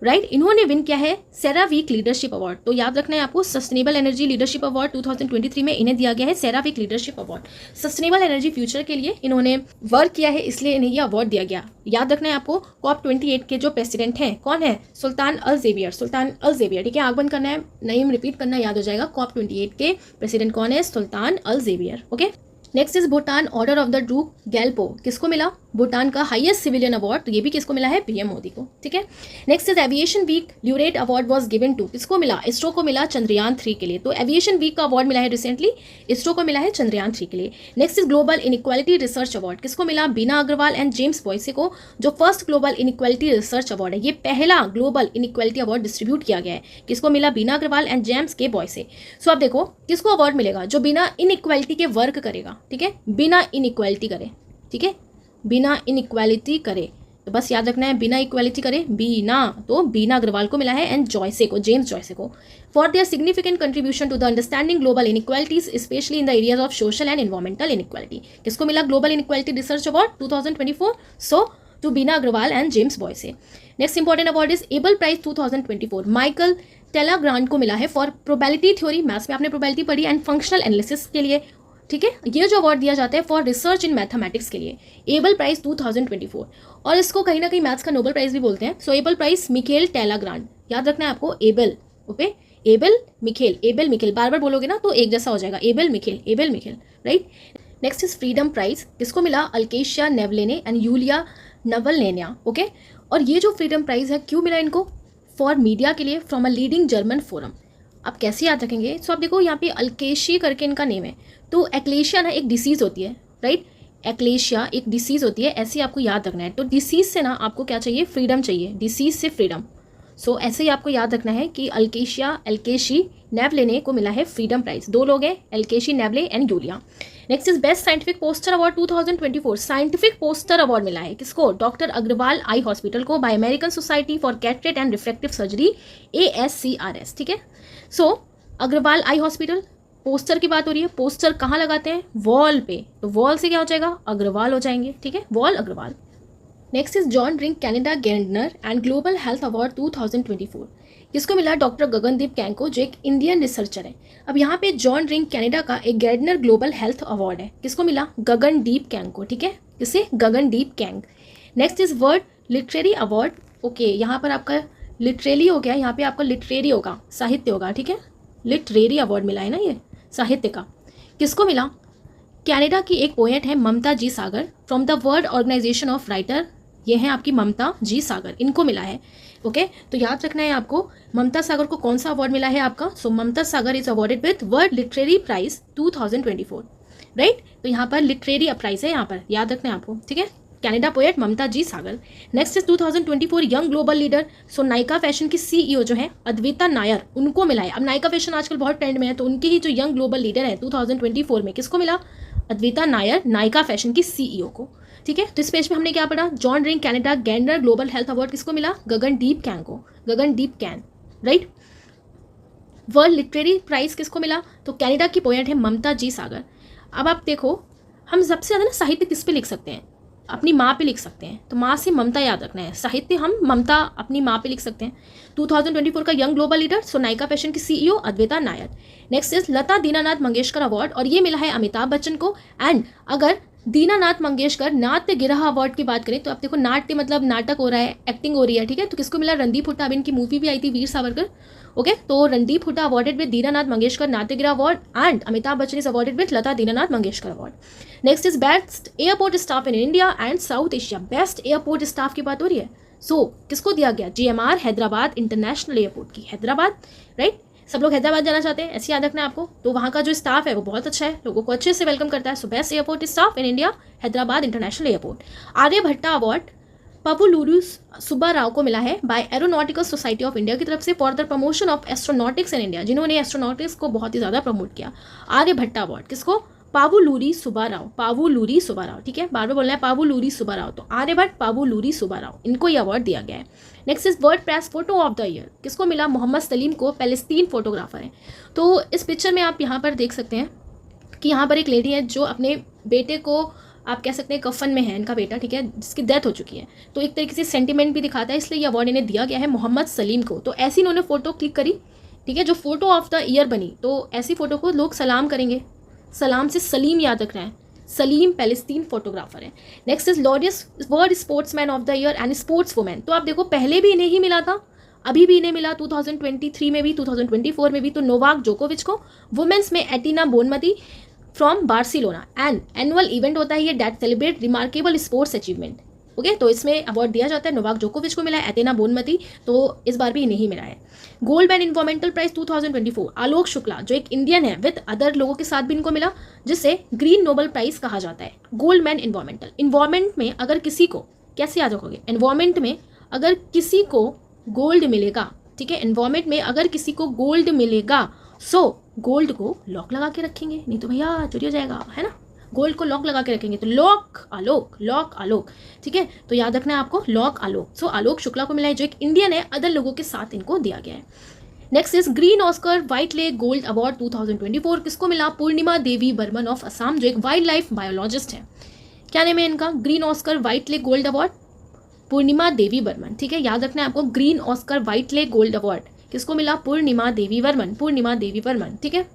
राइट। इन्होंने विन किया है सेरावीक लीडरशिप अवार्ड। तो याद रखना है आपको, सस्टेनेबल एनर्जी लीडरशिप अवार्ड 2023 में इन्हें दिया गया है CERAWeek leadership award. Sustainable energy future के लिए इन्होंने वर्क किया है, इसलिए इन्हें ये अवार्ड दिया गया। याद रखना है आपको, COP28 के जो प्रेसिडेंट हैं कौन है? सुल्तान अल ज़ेबियर, सुल्तान अल ज़ेबियर, ठीक है। आग बंद करना है, नेम रिपीट करना याद हो जाएगा। COP28 के प्रेसिडेंट कौन है? Sultan Al Jaber, okay. Next is Bhutan order of the Druk Gyalpo, किसको मिला? भूटान का हाईएस्ट सिविलियन अवार्ड, तो ये भी किसको मिला है? पीएम मोदी को, ठीक है। Next is aviation week laureate award was given to, किसको मिला? इसरो को मिला चंद्रयान 3 के लिए। तो एविएशन वीक का अवार्ड मिला है रिसेंटली, इसरो को मिला है चंद्रयान 3 के लिए। Next is global inequality research award, किसको मिला? बीना अग्रवाल एंड जेम्स बॉयसे को, जो first global inequality research award है, ये पहला ग्लोबल इनइक्वालिटी अवार्ड डिस्ट्रीब्यूट किया गया है। किसको मिला? बीना अग्रवाल एंड जेम्स के बॉयसे। सो अब देखो किसको अवार्ड मिलेगा? जो बिना इनइक्वालिटी के वर्क करेगा, ठीक है, बिना इनइक्वालिटी करे, ठीक है, बिना इनइक्वालिटी करे। तो बस याद रखना है, बिना इक्वालिटी करे, बीना, तो बीना अग्रवाल को मिला है एंड जॉयसे को, जेम्स जॉयसे को, for their significant contribution to the understanding global inequalities specially in the areas of social and environmental inequality. किसको मिला global inequality research award 2024? So to Bina Agarwal and James Boyce. Next important award is Abel prize 2024, Michel Talagrand को मिला है for probability theory, maths में आपने probability पढ़ी, and functional analysis के लिए, ठीक है। ये जो अवार्ड दिया जाता है फॉर रिसर्च इन मैथमेटिक्स के लिए, एबल प्राइज 2024, और इसको कहीं ना कहीं मैथ्स का नोबेल प्राइज भी बोलते हैं। So Abel prize Michel Talagrand, याद रखना है आपको, Abel, okay, Abel Michel, Abel Michel, बार बार बोलोगे ना तो एक जैसा हो जाएगा, Abel Michel, Abel Michel, right. Next is freedom prize, किसको मिला? Alexei Navalny and Yulia Navalnaya, okay. और ये जो फ्रीडम प्राइज है क्यों मिला इनको? फॉर मीडिया के लिए, from a leading German forum. आप कैसे याद रखेंगे? सो आप देखो यहाँ पे अल्केशी करके इनका नेम है। तो एक्लेशिया ना एक डिसीज़ होती है, राइट, एक्लेशिया एक डिसीज़ होती है, ऐसे आपको याद रखना है। तो डिसीज़ से ना आपको क्या चाहिए? फ्रीडम चाहिए, डिसीज़ से फ्रीडम। सो ऐसे ही आपको याद रखना है कि अल्केशिया, एल्केशी नेवलेने को मिला है फ्रीडम प्राइज। दो लोग हैं, Alexei Navalny and Yulia. Next is best scientific poster award 2024, scientific poster award मिला है किसको? डॉक्टर अग्रवाल आई हॉस्पिटल को, by American society for cataract and refractive surgery, ASCRS, ठीक है। So Agarwal eye hospital, poster की बात हो रही है, पोस्टर कहाँ लगाते हैं? वॉल पे, तो वॉल से क्या हो जाएगा? अग्रवाल हो जाएंगे, ठीक है, वॉल Agarwal. Next is John Dirks Canada Gairdner and global health award 2024, किसको मिला? डॉक्टर गगनदीप कैंग को, जो एक इंडियन रिसर्चर है। अब यहाँ पे जॉन ड्रिंक कैनेडा का एक गेंडनर ग्लोबल हेल्थ अवार्ड है, किसको मिला? गगनदीप कैंग को, ठीक है, किसे? Gagandeep Kang. Next is world literary award, okay, यहाँ पर आपका लिटरेरी हो गया, यहाँ पे आपका लिटरेरी होगा, साहित्य होगा, ठीक है, लिटरेरी अवार्ड मिला है ना ये साहित्य का। किसको मिला? कनाडा की एक पोएट है ममता जी Sagar, from the world organisation of writer, ये हैं आपकी ममता जी सागर, इनको मिला है, ओके। तो याद रखना है आपको, ममता सागर को कौन सा अवार्ड मिला है आपका? So Mamta Sagar is awarded with world literary prize 2024, right. तो यहाँ पर लिटरेरी प्राइज है, यहाँ पर याद रखना है आपको, ठीक है, Canada poet Mamta ji Sagar. Next is 2024 young global leader, so Nykaa fashion की CEO जो है अद्विता नायर, उनको मिला है। अब नायका फैशन आजकल बहुत ट्रेंड में है, तो उनके ही जो यंग ग्लोबल लीडर है 2024 में, किसको मिला? अद्विता नायर, नायका फैशन की CEO को, ठीक है। तो इस पेज में हमने क्या पढ़ा? John Dirks Canada Gairdner global health award किसको मिला? गगनदीप कैंग को, Gagandeep Kang, right. World literary prize किसको मिला? तो कनाडा की पोएट है ममता जी सागर। अब आप देखो, हम सबसे ज़्यादा ना साहित्य किस पे लिख सकते हैं? अपनी माँ पे लिख सकते हैं, तो माँ से ममता याद रखना है, साहित्य हम ममता अपनी माँ पे लिख सकते हैं। 2024 का young global leader, so Nykaa fashion की CEO Advaita Nair. Next is Lata Dinanath Mangeshkar award, और ये मिला है अमिताभ बच्चन को। एंड अगर दीनानाथ मंगेशकर नाट्य गिरह अवार्ड की बात करें, तो आप देखो नाट्य मतलब नाटक हो रहा है, एक्टिंग हो रही है, ठीक है, तो किसको मिला? रणदीप हुड्डा। अब इनकी मूवी भी आई थी वीर सावरकर, ओके। तो रणदीप हुड्डा अवार्डेड विद दीनानाथ मंगेशकर नाट्य गिरह award, and Amitabh Bachchan is awarded with Lata Dinanath Mangeshkar award. Next is best airport staff in India and south Asia, best airport staff की बात हो रही है। सो किसको दिया गया? GMR हैदराबाद इंटरनेशनल एयरपोर्ट की, हैदराबाद, राइट। सब लोग हैदराबाद जाना चाहते हैं, ऐसे याद रखना है आपको। तो वहाँ का जो स्टाफ है वो बहुत अच्छा है, लोगों को अच्छे से वेलकम करता है। So best airport staff in India, Hyderabad international airport. Aryabhatta award Pavuluri Subbarao को मिला है by aeronautical society of India की तरफ से, for the promotion of astronautics in India, जिन्होंने एस्ट्रोनॉटिक्स को बहुत ही ज़्यादा प्रमोट किया। आर्यभट्टा अवार्ड किसको? पावुलूरी सुब्बाराव, पावुलूरी सुब्बाराव, ठीक है, बार बार बोलना है पावुलूरी सुब्बाराव। तो आर्यभट्ट पावुलूरी सुब्बाराव, इनको ये अवार्ड दिया गया है। Next is world press photo of the year, किसको मिला? मोहम्मद सलीम को, पैलेस्तीन फोटोग्राफर है। तो इस पिक्चर में आप यहाँ पर देख सकते हैं कि यहाँ पर एक लेडी है जो अपने बेटे को, आप कह सकते हैं कफन में है इनका बेटा, ठीक है, जिसकी डेथ हो चुकी है, तो एक तरीके से सेंटिमेंट भी दिखाता है, इसलिए ये अवार्ड इन्हें दिया गया है मोहम्मद सलीम को। तो ऐसी इन्होंने फ़ोटो क्लिक करी, ठीक है, जो फोटो ऑफ द ईयर बनी, तो ऐसी फ़ोटो को लोग सलाम करेंगे, सलाम से सलीम याद रखना है, सलीम पैलेस्तीन फोटोग्राफर है। Next is Laureus world sportsman of the year and sports women. तो आप देखो पहले भी इन्हें ही मिला था, अभी भी इन्हें मिला 2023 में भी, 2024 में भी। तो नोवाक जोकोविच को, वुमेन्स में Aitana Bonmati from Barcelona. And annual event होता है ये that celebrate remarkable sports achievement. Okay, तो इसमें अवार्ड दिया जाता है। नोवाक जोकोविच को मिला है, एटेना बोनमती, तो इस बार भी इन्हें ही मिला है। Gold man environmental prize 2024 Alok Shukla जो एक इंडियन है, विद अदर लोगों के साथ भी इनको मिला, जिसे ग्रीन नोबल प्राइज कहा जाता है। गोल्ड मैन इन्वायरमेंटल, इन्वायरमेंट में अगर किसी को, कैसे याद रखोगे, एनवायरमेंट में अगर किसी को गोल्ड मिलेगा, ठीक है, एनवायरमेंट में अगर किसी को गोल्ड मिलेगा, सो गोल्ड को लॉक लगा के रखेंगे, नहीं तो भैया चोरी हो जाएगा, है ना। गोल्ड को लॉक लगा के रखेंगे, तो लॉक आलोक, लॉक आलोक, ठीक है, तो याद रखना है आपको लॉक आलोक। सो आलोक शुक्ला को मिला है जो एक इंडियन है, अदर लोगों के साथ इनको दिया गया है। Next is green Oscar Whitley gold award 2024 किसको मिला? पूर्णिमा देवी बर्मन ऑफ असम, जो एक वाइल्ड लाइफ बायोलॉजिस्ट है। क्या नेम है इनका? Green Oscar Whitley gold award Purnima Devi Barman, ठीक है, याद रखना है आपको। Green Oscar Whitley gold award किसको मिला? पूर्णिमा देवी वर्मन, पूर्णिमा देवी वर्मन, ठीक है।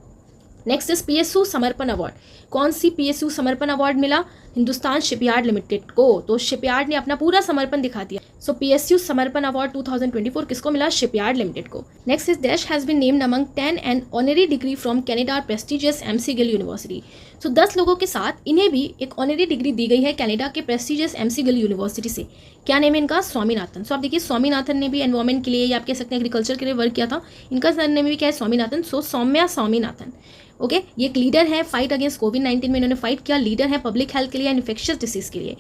नेक्स्ट इज पीएसयू समर्पण अवार्ड। कौन सी पीएसयू समर्पण अवार्ड मिला? हिंदुस्तान शिपयार्ड लिमिटेड को। तो शिपयार्ड ने अपना पूरा समर्पण दिखा दिया। सो पीएसयू समर्पण अवार्ड 2024 किसको मिला? शिपयार्ड लिमिटेड को। Next is dash has been named among 10 and honorary degree from Canada prestigious McGill university. So 10 लोगों के साथ इन्हें भी एक ऑनरी डिग्री दी गई है कनाडा के प्रेस्टिजियस एमसी गिल यूनिवर्सिटी से। क्या नेम है इनका? स्वामीनाथन। सो आप देखिए स्वामीनाथन ने भी एनवायरमेंट के लिए या आप कह सकते हैं एग्रीकल्चर के लिए वर्क किया था। इनका सर नेम भी क्या है? स्वामीनाथन। सो सौम्या स्वामीनाथन, ओके, ये एक लीडर है फाइट अगेंस्ट कोविड-19 में, इन्होंने फाइट किया, लीडर है पब्लिक हेल्थ के लिए, इन्फेक्शियस डिसीज के लिए।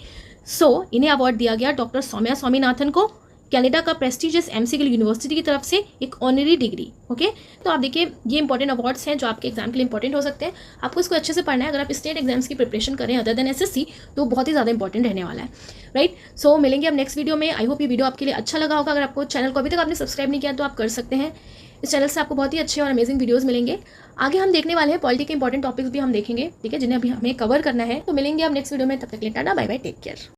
सो इन्हें अवार्ड दिया गया डॉक्टर सौम्या स्वामीनाथन को, कनाडा का प्रेस्टिजियस एमसी गिल यूनिवर्सिटी की तरफ से एक ऑनरी डिग्री। ओके, तो आप देखिए ये इंपॉर्टेंट अवार्ड्स हैं जो आपके एग्जाम के लिए इंपॉर्टेंट हो सकते हैं। आपको इसको अच्छे से पढ़ना है। अगर आप स्टेट एग्जाम्स की प्रिपरेशन करें अदर देन एसएससी, तो बहुत ही ज़्यादा इंपॉर्टेंट रहने वाला है, राइट। सो मिलेंगे अब नेक्स्ट वीडियो में। आई होप ये वीडियो आपके लिए अच्छा लगा होगा। अगर आपको चैनल को अभी तक आपने सब्सक्राइब नहीं किया तो आप कर सकते हैं। इस चैनल से आपको बहुत ही अच्छे और अमेजिंग वीडियोस मिलेंगे। आगे हम देखने वाले हैं पॉलिटी के इंपॉर्टेंट टॉपिक्स भी हम देखेंगे, ठीक है, जिन्हें अभी हमें कवर करना है। तो मिलेंगे अब नेक्स्ट वीडियो में, तब तक के लिए ta-ta bye bye, take care.